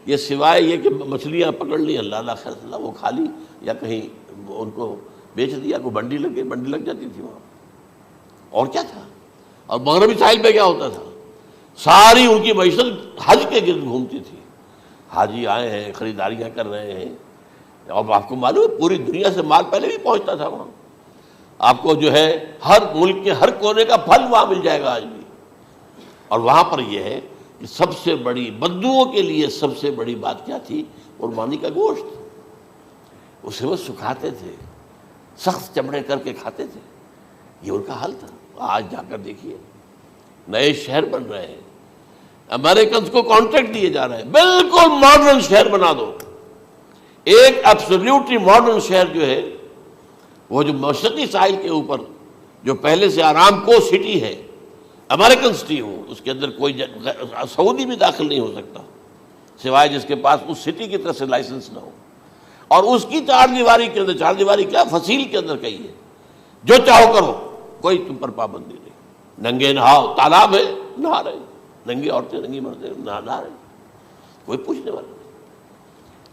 یہ سوائے یہ کہ مچھلیاں پکڑ لی، اللہ خیر اللہ وہ کھا لی، یا کہیں ان کو بیچ دیا، کوئی بنڈی لگ گئی، بنڈی لگ جاتی تھی وہاں، اور کیا تھا۔ اور مغربی ساحل پہ کیا ہوتا تھا، ساری ان کی معیشت حج کے گرد گھومتی تھی، حاجی آئے ہیں، خریداریاں کر رہے ہیں، اور آپ کو معلوم ہے پوری دنیا سے مال پہلے بھی پہنچتا تھا وہاں، آپ کو جو ہے ہر ملک کے ہر کونے کا پھل وہاں مل جائے گا آج بھی۔ اور وہاں پر یہ ہے کہ سب سے بڑی بدوؤں کے لیے سب سے بڑی بات کیا تھی، قربانی کا گوشت، اسے وہ سکھاتے تھے، سخت چمڑے کر کے کھاتے تھے، یہ ان کا حل تھا۔ آج جا کر دیکھیے نئے شہر بن رہے ہیں، امریکنز کو کانٹریکٹ دیے جا رہے ہیں، بالکل ماڈرن شہر بنا دو، ایک ایبسلیوٹلی ماڈرن شہر جو ہے، وہ جو مشرقی ساحل کے اوپر جو پہلے سے آرام کو سٹی ہے، امریکن سٹی ہو، اس کے اندر کوئی سعودی بھی داخل نہیں ہو سکتا سوائے جس کے پاس اس سٹی کی طرف سے لائسنس نہ ہو، اور اس کی چار دیواری کے اندر، چار دیواری کیا فصیل کے اندر کہی ہے، جو چاہو کرو، کوئی تم پر پابندی نہیں، ننگے نہاؤ، تالاب ہے نہا رہے، ننگی عورتیں ننگی مردیں نہا رہے، کوئی پوچھنے والا نہیں۔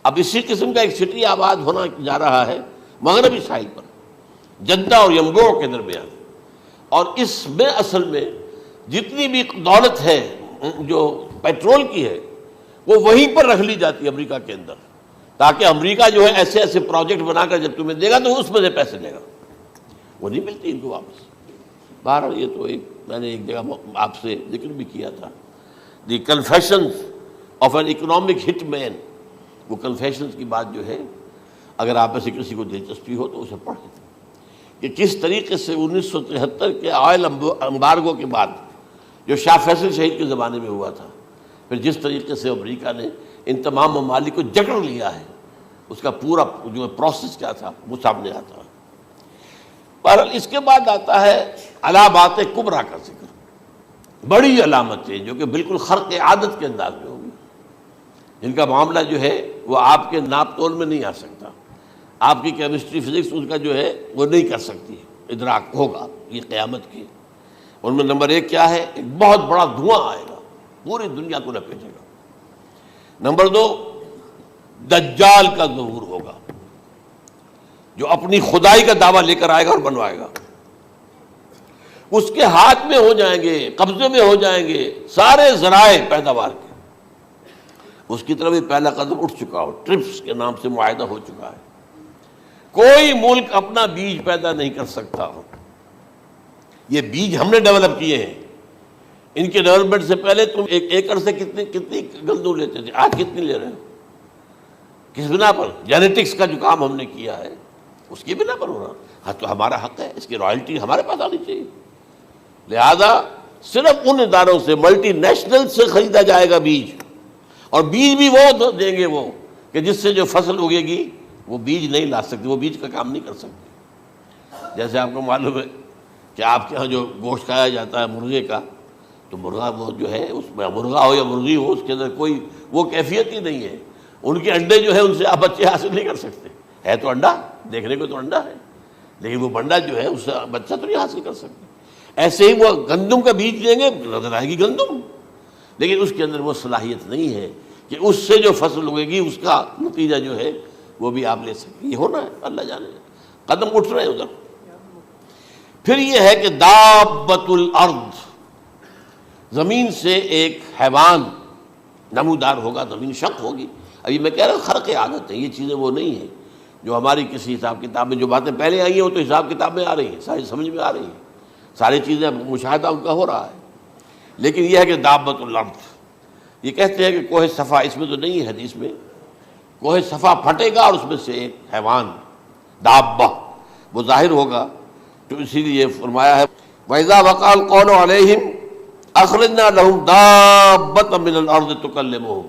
اب اسی قسم کا ایک سٹی آباد ہونا جا رہا ہے مغربی ساحل پر، جدہ اور ینبوع کے درمیان، اور اس میں اصل میں جتنی بھی دولت ہے جو پیٹرول کی ہے وہ وہیں پر رکھ لی جاتی ہے امریکہ کے اندر، تاکہ امریکہ جو ہے ایسے ایسے پروجیکٹ بنا کر جب تمہیں دے گا تو اس میں سے پیسے دے گا، وہ نہیں ملتی ان کو واپس۔ بہرحال یہ تو ایک میں نے ایک جگہ آپ سے ذکر بھی کیا تھا، دی کنفیشنز آف این اکنامک ہٹ مین، وہ کنفیشنز کی بات جو ہے اگر آپ میں سے کسی کو دلچسپی ہو تو اسے پڑھیں، کہ کس طریقے سے 1973 کے آئل امبارگو کے بعد جو شاہ فیصل شہید کے زمانے میں ہوا تھا، پھر جس طریقے سے امریکہ نے ان تمام ممالک کو جکڑ لیا ہے، اس کا پورا جو پروسیس کیا تھا وہ سامنے آتا ہے۔ بہرحال اس کے بعد آتا ہے علامات کبریٰ کا ذکر، بڑی علامتیں جو کہ بالکل خرق عادت کے انداز میں ہوگی، جن کا معاملہ جو ہے وہ آپ کے ناپ تول میں نہیں آ سکتا، آپ کی کیمسٹری فزکس اس کا جو ہے وہ نہیں کر سکتی، ادراک ہوگا یہ قیامت کی۔ ان میں نمبر 1 کیا ہے، ایک بہت بڑا دھواں آئے گا، پوری دنیا کو لپیٹے گا۔ نمبر 2 دجال کا ظہور ہوگا، جو اپنی خدائی کا دعویٰ لے کر آئے گا اور بنوائے گا، اس کے ہاتھ میں ہو جائیں گے، قبضے میں ہو جائیں گے سارے ذرائع پیداوار کے، اس کی طرف بھی پہلا قدم اٹھ چکا ہو، ٹرپس کے نام سے معاہدہ ہو چکا ہے، کوئی ملک اپنا بیج پیدا نہیں کر سکتا ہو، یہ بیج ہم نے ڈیولپ کیے ہیں، ان کے ڈیولپمنٹ سے پہلے تم ایک ایکڑ سے کتنی گندم لیتے تھے، آج کتنی لے رہے ہو، کس بنا پر؟ جینیٹکس کا جو کام ہم نے کیا ہے اس کی بنا پر ہو رہا، ہاں تو ہمارا حق ہے، اس کی رائلٹی ہمارے پاس آنی چاہیے، لہذا صرف ان اداروں سے، ملٹی نیشنل سے خریدا جائے گا بیج، اور بیج بھی وہ دیں گے وہ کہ جس سے جو فصل اگے گی وہ بیج نہیں لا سکتے، وہ بیج کا کام نہیں کر سکتے۔ جیسے آپ کو معلوم ہے کہ آپ کے ہاں جو گوشت کھایا جاتا ہے مرغے کا، تو مرغا وہ جو ہے اس میں مرغا ہو یا مرغی ہو، اس کے اندر کوئی وہ کیفیت ہی نہیں ہے، ان کے انڈے جو ہے ان سے آپ بچے حاصل نہیں کر سکتے، ہے تو انڈا، دیکھنے کو تو انڈا ہے، لیکن وہ بنڈا جو ہے اس سے بچہ تو نہیں حاصل کر سکتے۔ ایسے ہی وہ گندم کا بیج دیں گے، نظر آئے گی گندم، لیکن اس کے اندر وہ صلاحیت نہیں ہے کہ اس سے جو فصل اگے گی اس کا نتیجہ جو ہے وہ بھی آپ لے سکیں، یہ ہونا ہے، اللہ جانے، قدم اٹھ رہے ہیں ادھر۔ پھر یہ ہے کہ دابۃ الارض، زمین سے ایک حیوان نمودار ہوگا، زمین شق ہوگی۔ ابھی میں کہہ رہا ہوں خرق عادت ہے، یہ چیزیں وہ نہیں ہیں جو ہماری کسی حساب کتاب میں جو باتیں پہلے آئی ہیں وہ تو حساب کتاب میں آ رہی ہیں، ساری سمجھ میں آ رہی ہیں، ساری چیزیں مشاہدہ ان کا ہو رہا ہے، لیکن یہ ہے کہ دابۃ الارض، یہ کہتے ہیں کہ کوہ صفا، اس میں تو نہیں ہے حدیث میں، کوہ صفا پھٹے گا اور اس میں سے ایک حیوان دابہ وہ ظاہر ہوگا، تو اسی لیے فرمایا ہے وَإِذَا وَقَعَ الْقَوْلُ عَلَيْهِمْ أَخْرَجْنَا لَهُمْ دَابَّةً مِّنَ الْأَرْضِ تُكَلِّمُهُمْ،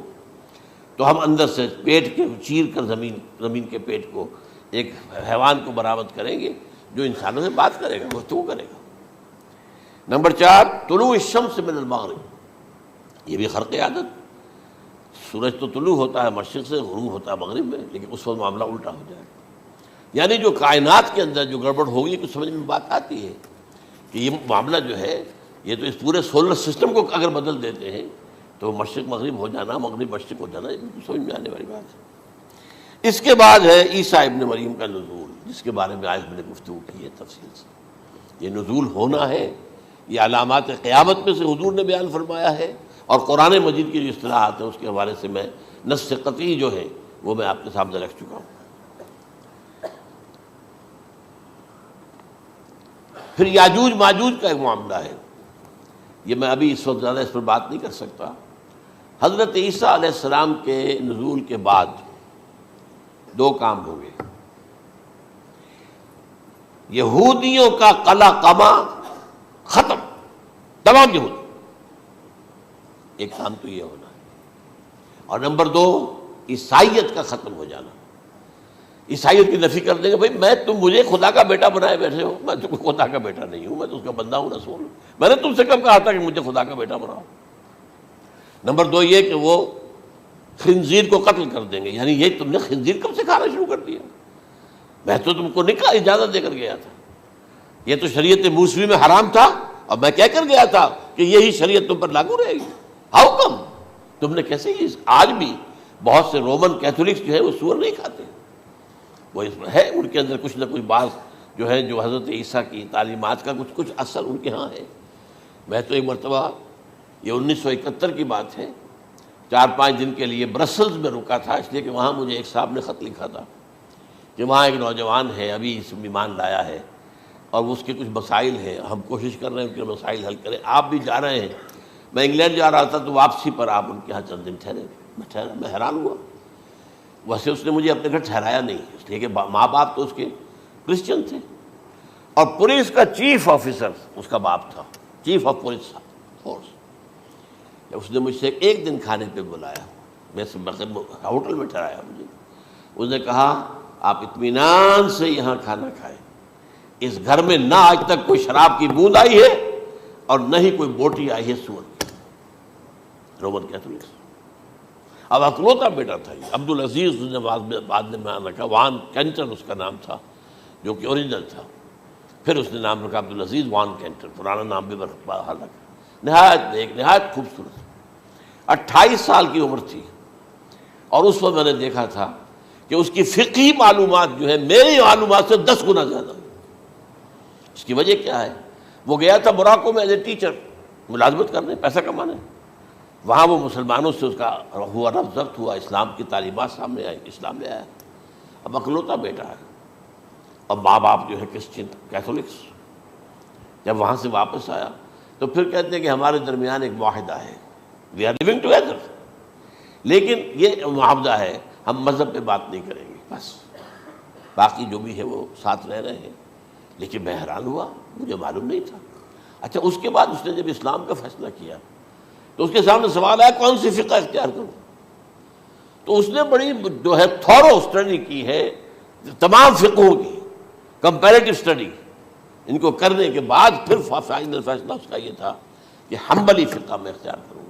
تو ہم اندر سے پیٹ کے چیر کر زمین کے پیٹ کو ایک حیوان کو برآمد کریں گے جو انسانوں سے بات کرے گا، گفتگو کرے گا۔ نمبر 4 طلوع الشمس من المغرب، یہ بھی خرق عادت، سورج تو طلوع ہوتا ہے مشرق سے، غروب ہوتا ہے مغرب میں، لیکن اس وقت معاملہ الٹا ہو جائے، یعنی جو کائنات کے اندر جو گڑبڑ ہوگی کچھ سمجھ میں بات آتی ہے کہ یہ معاملہ جو ہے یہ تو اس پورے سولر سسٹم کو اگر بدل دیتے ہیں تو مشرق مغرب ہو جانا، مغرب مشرق ہو جانا، یہ بالکل سمجھ میں آنے والی بات ہے۔ اس کے بعد ہے عیسیٰ ابن مریم کا نزول، جس کے بارے میں آج میں نے گفتگو کی ہے تفصیل سے۔ یہ نزول ہونا ہے، یہ علامات قیامت میں سے حضور نے بیان فرمایا ہے، اور قرآن مجید کی جو اصطلاحات ہیں اس کے حوالے سے میں نص قطعی جو ہے وہ میں آپ کے سامنے رکھ چکا ہوں۔ پھر یاجوج ماجوج کا ایک معاملہ ہے، یہ میں ابھی اس وقت زیادہ اس پر بات نہیں کر سکتا۔ حضرت عیسیٰ علیہ السلام کے نزول کے بعد 2 کام ہوں گے، یہودیوں کا قلع قمع ختم، تمام یہود، ایک کام تو یہ ہونا ہے، اور نمبر 2 عیسائیت کا ختم ہو جانا۔ عیسائیت کی نفی کر دیں گے، بھائی تم مجھے خدا کا بیٹا بنائے بیٹھے ہو، میں تو خدا کا بیٹا نہیں ہوں، میں تو اس کا بندہ ہوں، رسول ہوں، میں نے تم سے کب کہا تھا کہ مجھے خدا کا بیٹا بناؤ۔ نمبر 2 یہ کہ وہ خنزیر کو قتل کر دیں گے، یعنی یہ تم نے خنزیر کب سے کھانا شروع کر دیا؟ میں تو تم کو نکاح اجازت دے کر گیا تھا، یہ تو شریعت موسوی میں حرام تھا، اور میں کہہ کر گیا تھا کہ یہی شریعت تم پر لاگو رہے گی، ہاؤ کم تم نے کیسے یہ؟ آج بھی بہت سے رومن کیتھولکس جو ہے وہ سور نہیں کھاتے، وہ اس میں ہے ان کے اندر کچھ نہ کچھ بات جو ہے جو حضرت عیسیٰ کی تعلیمات کا کچھ اثر ان کے ہاں ہے۔ میں تو ایک مرتبہ، یہ 1971 کی بات ہے، 4-5 دن کے لیے برسلز میں رکا تھا، اس لیے کہ وہاں مجھے ایک صاحب نے خط لکھا تھا کہ وہاں ایک نوجوان ہے، ابھی اس ایمان لایا ہے، اور اس کے کچھ مسائل ہیں، ہم کوشش کر رہے ہیں ان کے مسائل حل کریں، آپ بھی جا رہے ہیں۔ میں انگلینڈ جا رہا تھا تو واپسی پر آپ ان کے یہاں چند دن ٹھہرے، میں حیران ہوا۔ ویسے اس نے مجھے اپنے گھر ٹھہرایا نہیں، اس لیے کہ ماں باپ تو اس کے کرسچن تھے، اور پولیس کا چیف آفیسر اس کا باپ تھا، چیف آف پولیس فورس۔ اس نے مجھ سے 1 دن کھانے پہ بلایا، میں ہوٹل میں ٹھہرایا مجھے، اس نے کہا آپ اطمینان سے یہاں کھانا کھائیں، اس گھر میں نہ آج تک کوئی شراب کی بوند آئی ہے اور نہ ہی کوئی بوٹی آئی ہے سور کی۔ Roman Catholics. اب اکلوتا بیٹا تھا یہ عبدالعزیز، اس نے بعد میں نام رکھا، وان کینٹر اس کا نام تھا جو کہ اوریجنل تھا، پھر اس نے نام رکھا عبدالعزیز وان کینٹر، پرانا نام بھی حالانکہ نہایت خوبصورت۔ 28 سال کی عمر تھی، اور اس وقت میں نے دیکھا تھا کہ اس کی فقہی معلومات جو ہے میری معلومات سے 10 گنا زیادہ۔ اس کی وجہ کیا ہے؟ وہ گیا تھا موراکو میں ایز اے ٹیچر ملازمت کرنے، پیسہ کمانے، وہاں وہ مسلمانوں سے اس کا ہوا رفع ضبط ہوا، اسلام کی تعلیمات سامنے آئی، اسلام لے آیا۔ اب اکلوتا بیٹا ہے، اور ماں باپ جو ہے کرسچن کیتھولکس۔ جب وہاں سے واپس آیا تو پھر کہتے ہیں کہ ہمارے درمیان ایک معاہدہ ہے، وی آر لیونگ ٹوگیدر، لیکن یہ معاہدہ ہے ہم مذہب پہ بات نہیں کریں گے، بس باقی جو بھی ہے وہ ساتھ رہ رہے ہیں۔ لیکن میں حیران ہوا، مجھے معلوم نہیں تھا۔ اچھا، اس کے بعد اس نے جب اسلام کا فیصلہ کیا تو اس کے سامنے سوال آیا کون سی فقہ اختیار کروں؟ تو اس نے بڑی جو ہے تھورو اسٹڈی کی ہے تمام فقہوں کی، کمپیریٹو اسٹڈی، ان کو کرنے کے بعد پھر فائنل فیصلہ اس کا یہ تھا کہ حنبلی فقہ میں اختیار کروں۔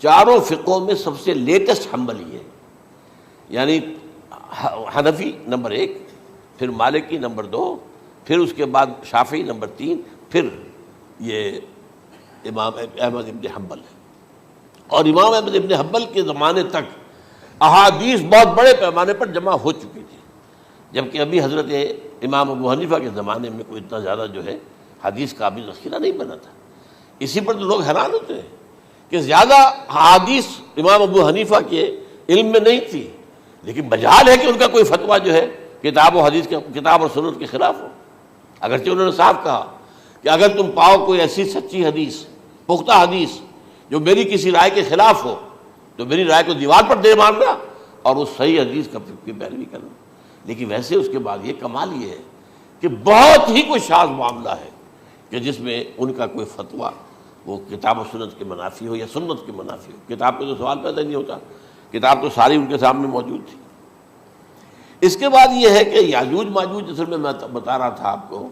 4 فقہوں میں سب سے لیٹسٹ حنبلی ہے، یعنی حنفی نمبر 1، پھر مالکی نمبر 2، پھر اس کے بعد شافعی نمبر 3، پھر یہ امام احمد ابن حنبل ہے۔ اور امام احمد ابن حنبل کے زمانے تک احادیث بہت بڑے پیمانے پر جمع ہو چکی تھی، جبکہ ابھی حضرت امام ابو حنیفہ کے زمانے میں کوئی اتنا زیادہ جو ہے حدیث کا بھی ذخیرہ نہیں بنا تھا۔ اسی پر تو لوگ حیران ہوتے ہیں کہ زیادہ حدیث امام ابو حنیفہ کے علم میں نہیں تھی، لیکن مجال ہے کہ ان کا کوئی فتویٰ جو ہے کتاب و حدیث کے، کتاب اور سنت کے خلاف ہو۔ اگرچہ انہوں نے صاف کہا کہ اگر تم پاؤ کوئی ایسی سچی حدیث، پختہ حدیث جو میری کسی رائے کے خلاف ہو تو میری رائے کو دیوار پر دے مارنا اور اس صحیح حدیث کی پیروی کرنا۔ لیکن ویسے اس کے بعد یہ کمال یہ ہے کہ بہت ہی کوئی شاذ معاملہ ہے کہ جس میں ان کا کوئی فتویٰ وہ کتاب و سنت کے منافی ہو یا سنت کے منافی ہو۔ کتاب پہ تو سوال پیدا نہیں ہوتا، کتاب تو ساری ان کے سامنے موجود تھی۔ اس کے بعد یہ ہے کہ یاجوج ماجوج، جس میں بتا رہا تھا آپ کو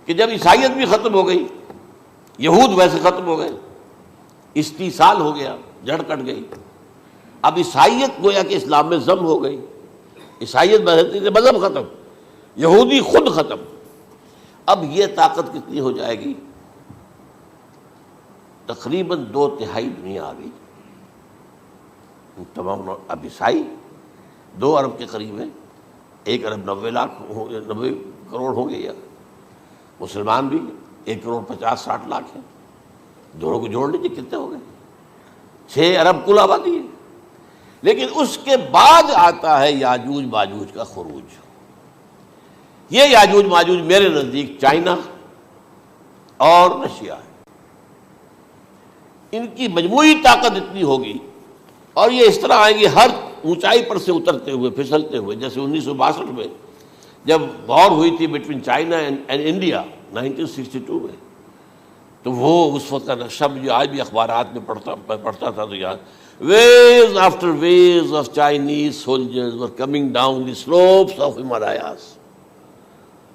کہ جب عیسائیت بھی ختم ہو گئی، یہود ویسے ختم ہو گئے، استیصال ہو گیا، جڑ کٹ گئی، اب عیسائیت گویا کہ اسلام میں ضم ہو گئی، عیسائیت مذہب ختم، یہودی خود ختم، اب یہ طاقت کتنی ہو جائے گی؟ تقریباً 2/3 دنیا آ گئی، تمام اب عیسائی 2 ارب کے قریب ہیں، 1 ارب 90 کروڑ ہوں گے، یا مسلمان بھی 1 کروڑ 50-60 لاکھ ہیں، دونوں کو جوڑ لیجیے کتنے ہو گئے؟ 6 ارب کل آبادی ہے۔ لیکن اس کے بعد آتا ہے یاجوج ماجوج کا خروج۔ یہ یاجوج ماجوج میرے نزدیک چائنا اور رشیا ہے، ان کی مجموعی طاقت اتنی ہوگی، اور یہ اس طرح آئیں گے ہر اونچائی پر سے اترتے ہوئے، پھسلتے ہوئے، جیسے 1962 میں جب وار ہوئی تھی بٹوین چائنا اینڈ انڈیا 1962 میں، تو وہ اس وقت کا نقشہ مجھے آج بھی اخبارات میں پڑھتا تھا تو یاد، waves after waves of Chinese soldiers were coming down the slopes of Himalayas۔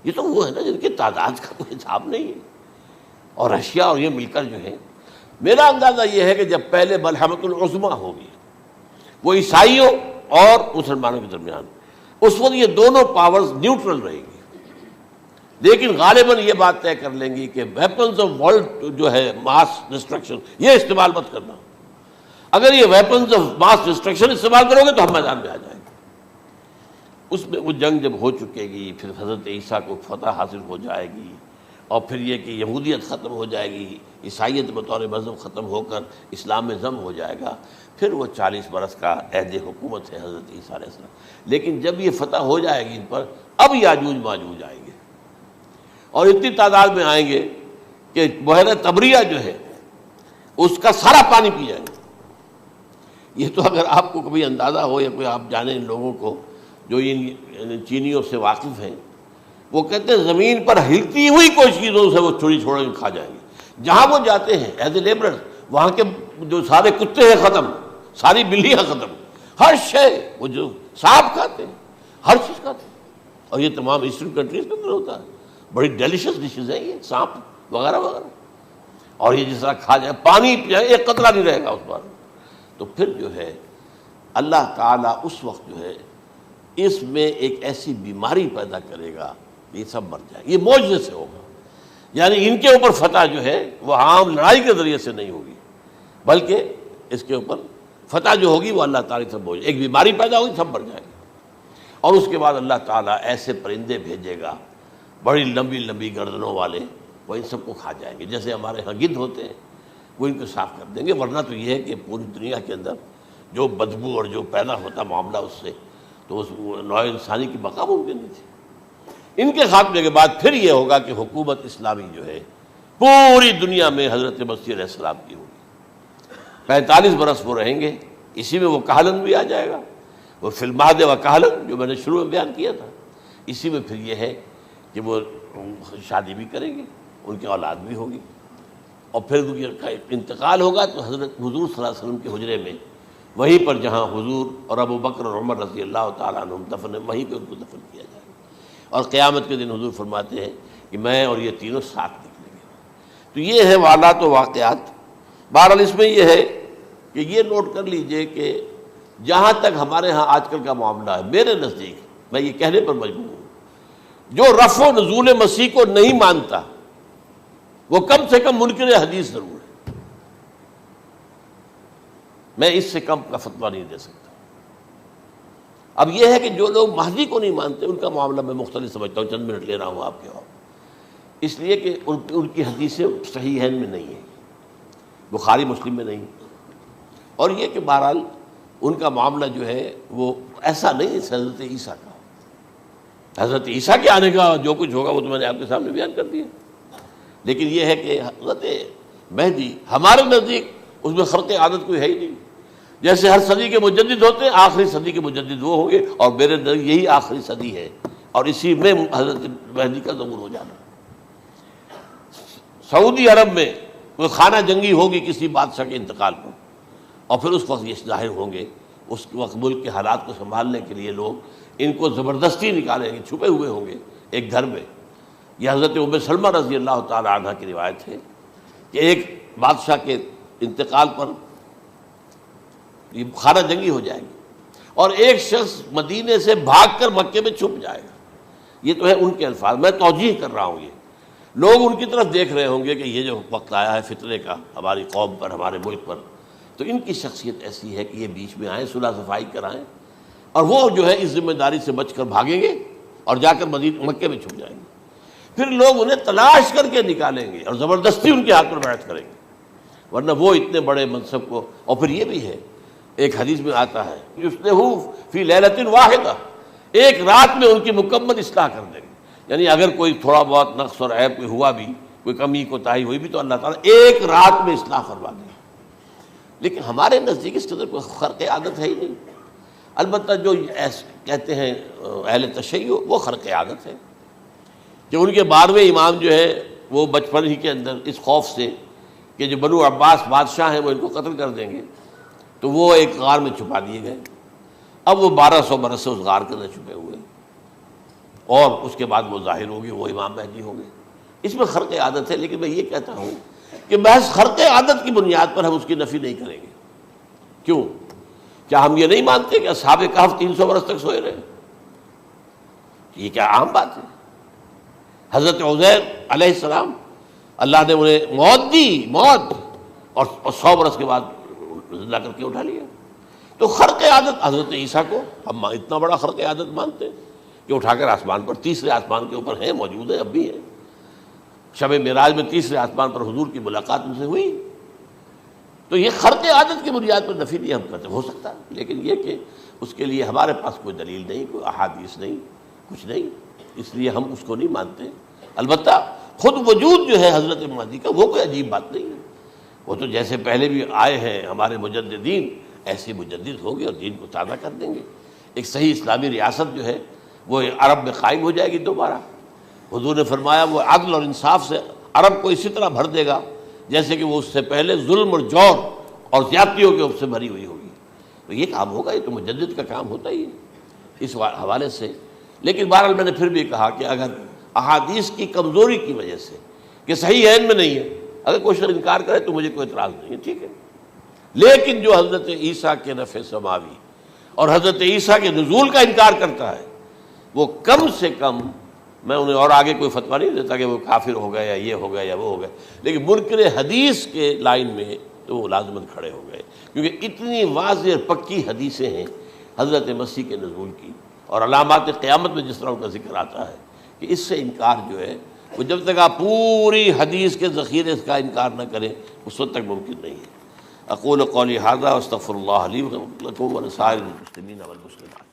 یہ تو وہ ہے نا جن کی تعداد کا کوئی حساب نہیں ہے، اور رشیا اور یہ مل کر جو ہے، میرا اندازہ یہ ہے کہ جب پہلے ملحمۃ العظمیٰ ہوگی وہ عیسائیوں اور مسلمانوں کے درمیان، اس وقت یہ دونوں پاورز نیوٹرل رہے گی، لیکن غالباً یہ بات طے کر لیں گی کہ ویپنز آف ورلڈ جو ہے ماس ڈسٹرکشن، یہ استعمال مت کرنا، اگر یہ ویپنز آف ماس ڈسٹرکشن استعمال کرو گے تو ہم میدان میں آ جائیں گے۔ اس میں وہ جنگ جب ہو چکے گی، پھر حضرت عیسیٰ کو فتح حاصل ہو جائے گی، اور پھر یہ کہ یہودیت ختم ہو جائے گی، عیسائیت بطور مذہب ختم ہو کر اسلام میں ضم ہو جائے گا، پھر وہ 40 برس کا عہد حکومت ہے حضرت عیسیٰ علیہ السلام۔ لیکن جب یہ فتح ہو جائے گی ان پر، اب یاجوج ماجوج آئیں گے، اور اتنی تعداد میں آئیں گے کہ بحیرہ طبریہ جو ہے اس کا سارا پانی پی جائیں گے۔ یہ تو اگر آپ کو کبھی اندازہ ہو، یا کوئی آپ جانیں ان لوگوں کو جو ان چینیوں سے واقف ہیں، وہ کہتے ہیں زمین پر ہلتی ہوئی کوئی چیزوں سے وہ چھوڑی چھوڑ کے کھا جائیں گے۔ جہاں وہ جاتے ہیں ایز اے لیبرر، وہاں کے جو سارے کتے ہیں ختم، ساری بلیاں ختم، ہر شے، وہ جو سانپ کھاتے ہیں، ہر چیز کھاتے ہیں، اور یہ تمام ایسٹرن کنٹریز کے اندر ہوتا ہے، بڑی ڈیلیشس ڈشز ہیں یہ سانپ وغیرہ وغیرہ، اور یہ جس طرح کھا جائے، پانی پیا ایک قطرہ نہیں رہے گا اس پر۔ تو پھر جو ہے اللہ تعالیٰ اس وقت جو ہے اس میں ایک ایسی بیماری پیدا کرے گا، یہ سب مر جائیں، یہ معجزے سے ہوگا، یعنی ان کے اوپر فتح جو ہے وہ عام لڑائی کے ذریعے سے نہیں ہوگی، بلکہ اس کے اوپر فتح جو ہوگی وہ اللہ تعالیٰ سے بوجھ، ایک بیماری پیدا ہوگی، سب مر جائیں گے، اور اس کے بعد اللہ تعالیٰ ایسے پرندے بھیجے گا بڑی لمبی لمبی گردنوں والے، وہ ان سب کو کھا جائیں گے، جیسے ہمارے ہاں گدھ ہوتے ہیں، وہ ان کو صاف کر دیں گے۔ ورنہ تو یہ ہے کہ پوری دنیا کے اندر جو بدبو اور جو پیدا ہوتا معاملہ اس سے، تو اس نوع انسانی کی بقا ممکن نہیں تھی۔ ان کے خاتمے کے بعد پھر یہ ہوگا کہ حکومت اسلامی جو ہے پوری دنیا میں حضرت مسیح علیہ السلام کی ہوگی، 45 برس وہ رہیں گے، اسی میں وہ کہلن بھی آ جائے گا، وہ فی المہد و کہلن جو میں نے شروع میں بیان کیا تھا، اسی میں پھر یہ ہے کہ وہ شادی بھی کریں گے، ان کی اولاد بھی ہوگی، اور پھر ان کا انتقال ہوگا تو حضرت حضور صلی اللہ علیہ وسلم کے حجرے میں، وہیں پر جہاں حضور اور ابو بکر اور عمر رضی اللہ تعالیٰ عنہم دفن، وہیں پہ ان کو دفن کیا جائے گا، اور قیامت کے دن حضور فرماتے ہیں کہ میں اور یہ تینوں ساتھ نکلیں گے۔ تو یہ ہے حالات و واقعات۔ بہرحال اس میں یہ ہے کہ یہ نوٹ کر لیجئے کہ جہاں تک ہمارے ہاں آج کل کا معاملہ ہے، میرے نزدیک میں یہ کہنے پر مجبور ہوں، جو رفع و نزول مسیح کو نہیں مانتا وہ کم سے کم منکر حدیث ضرور ہے، میں اس سے کم کا فتویٰ نہیں دے سکتا۔ اب یہ ہے کہ جو لوگ مہدی کو نہیں مانتے ان کا معاملہ میں مختلف سمجھتا ہوں، چند منٹ لے رہا ہوں آپ کے وہاں، اس لیے کہ ان کی حدیثیں صحیحین میں نہیں ہیں، بخاری مسلم میں نہیں، اور یہ کہ بہرحال ان کا معاملہ جو ہے وہ ایسا نہیں ہے حضرت عیسیٰ کا۔ حضرت عیسیٰ کے آنے کا جو کچھ ہوگا وہ تو میں نے آپ کے سامنے بیان کر دیا، لیکن یہ ہے کہ حضرت مہدی ہمارے نزدیک اس میں خرق عادت کوئی ہے ہی نہیں، جیسے ہر صدی کے مجدد ہوتے ہیں، آخری صدی کے مجدد وہ ہوں گے، اور میرے نزدیک یہی آخری صدی ہے، اور اسی میں حضرت مہدی کا ظہور ہو جانا۔ سعودی عرب میں کوئی خانہ جنگی ہوگی کسی بادشاہ کے انتقال پر، اور پھر اس وقت یہ ظاہر ہوں گے، اس وقت ملک کے حالات کو سنبھالنے کے لیے لوگ ان کو زبردستی نکالیں گے، چھپے ہوئے ہوں گے ایک گھر میں، یہ حضرت ام سلمہ رضی اللہ تعالی عنہ کی روایت ہے کہ ایک بادشاہ کے انتقال پر یہ خانہ جنگی ہو جائے گی اور ایک شخص مدینے سے بھاگ کر مکے میں چھپ جائے گا. یہ تو ہے ان کے الفاظ، میں توجیہ کر رہا ہوں. یہ لوگ ان کی طرف دیکھ رہے ہوں گے کہ یہ جو وقت آیا ہے فتنے کا ہماری قوم پر، ہمارے ملک پر، تو ان کی شخصیت ایسی ہے کہ یہ بیچ میں آئیں، صلح صفائی کرائیں، اور وہ جو ہے اس ذمہ داری سے بچ کر بھاگیں گے اور جا کر مکے میں چھپ جائیں گے. پھر لوگ انہیں تلاش کر کے نکالیں گے اور زبردستی ان کے ہاتھ پر بیعت کریں گے، ورنہ وہ اتنے بڑے منصب کو. اور پھر یہ بھی ہے، ایک حدیث میں آتا ہے یصلحو فی لیلۃ واحدہ، ایک رات میں ان کی مکمل اصلاح کر دیں گے. یعنی اگر کوئی تھوڑا بہت نقص اور عیب کوئی ہوا بھی، کوئی کمی کوتاہی ہوئی بھی، تو اللہ تعالیٰ ایک رات میں اصلاح کروا دیں. لیکن ہمارے نزدیک اس قدر کوئی خرق عادت ہے ہی نہیں. البتہ جو کہتے ہیں اہل تشیع، وہ خرق عادت ہے کہ ان کے 12ویں امام جو ہے وہ بچپن ہی کے اندر اس خوف سے کہ جو بنو عباس بادشاہ ہیں وہ ان کو قتل کر دیں گے، تو وہ ایک غار میں چھپا دیے گئے. اب وہ 1200 برس سے اس غار کے اندر چھپے ہوئے، اور اس کے بعد وہ ظاہر ہوگی، وہ امام مہدی ہوں گے. اس میں خرق عادت ہے، لیکن میں یہ کہتا ہوں کہ محض خرق عادت کی بنیاد پر ہم اس کی نفی نہیں کریں گے. کیوں؟ کیا ہم یہ نہیں مانتے کہ اصحاب کہف 300 برس تک سوئے رہے؟ یہ کیا عام بات ہے؟ حضرت عزیر علیہ السلام، اللہ نے انہیں موت دی، موت، اور 100 برس کے بعد زندہ کر کے اٹھا لیا. تو خرق عادت حضرت عیسیٰ کو ہم اتنا بڑا خرق عادت مانتے ہیں کہ اٹھا کر آسمان پر، تیسرے آسمان کے اوپر ہیں، موجود ہیں، اب بھی ہیں. شب معراج میں تیسرے آسمان پر حضور کی ملاقات ان سے ہوئی. تو یہ خرق عادت کی بنیاد پر نفی نہیں ہم کرتے. ہو سکتا ہے، لیکن یہ کہ اس کے لیے ہمارے پاس کوئی دلیل نہیں، کوئی احادیث نہیں، کچھ نہیں، اس لیے ہم اس کو نہیں مانتے. البتہ خود وجود جو ہے حضرت مہدی کا، وہ کوئی عجیب بات نہیں ہے. وہ تو جیسے پہلے بھی آئے ہیں ہمارے مجددین، ایسے مجدد ہوں گے اور دین کو تازہ کر دیں گے. ایک صحیح اسلامی ریاست جو ہے وہ عرب میں قائم ہو جائے گی دوبارہ. حضور نے فرمایا وہ عدل اور انصاف سے عرب کو اسی طرح بھر دے گا جیسے کہ وہ اس سے پہلے ظلم اور جور اور زیادتیوں کے سے بھری ہوئی ہوگی. تو یہ کام ہوگا، یہ تو مجدد کا کام ہوتا ہی ہے اس حوالے سے. لیکن بہرحال میں نے پھر بھی کہا کہ اگر احادیث کی کمزوری کی وجہ سے کہ صحیح عین میں نہیں ہے، اگر کوئی شخص انکار کرے تو مجھے کوئی اعتراض نہیں ہے، ٹھیک ہے. لیکن جو حضرت عیسیٰ کے رفع سماوی اور حضرت عیسیٰ کے نزول کا انکار کرتا ہے، وہ کم سے کم، میں انہیں اور آگے کوئی فتویٰ نہیں دیتا کہ وہ کافر ہو گئے یا یہ ہو گئے یا وہ ہو گئے، لیکن منکر حدیث کے لائن میں تو وہ لازماً کھڑے ہو گئے، کیونکہ اتنی واضح اور پکی حدیثیں ہیں حضرت مسیح کے نزول کی، اور علامات قیامت میں جس طرح ان کا ذکر آتا ہے کہ اس سے انکار جو ہے وہ جب تک آپ پوری حدیث کے ذخیرے کا انکار نہ کریں اس وقت تک ممکن نہیں ہے. اقول قولی ھذا واستغفر اللہ لی ولکم ولسائر المسلمین والمسلمات.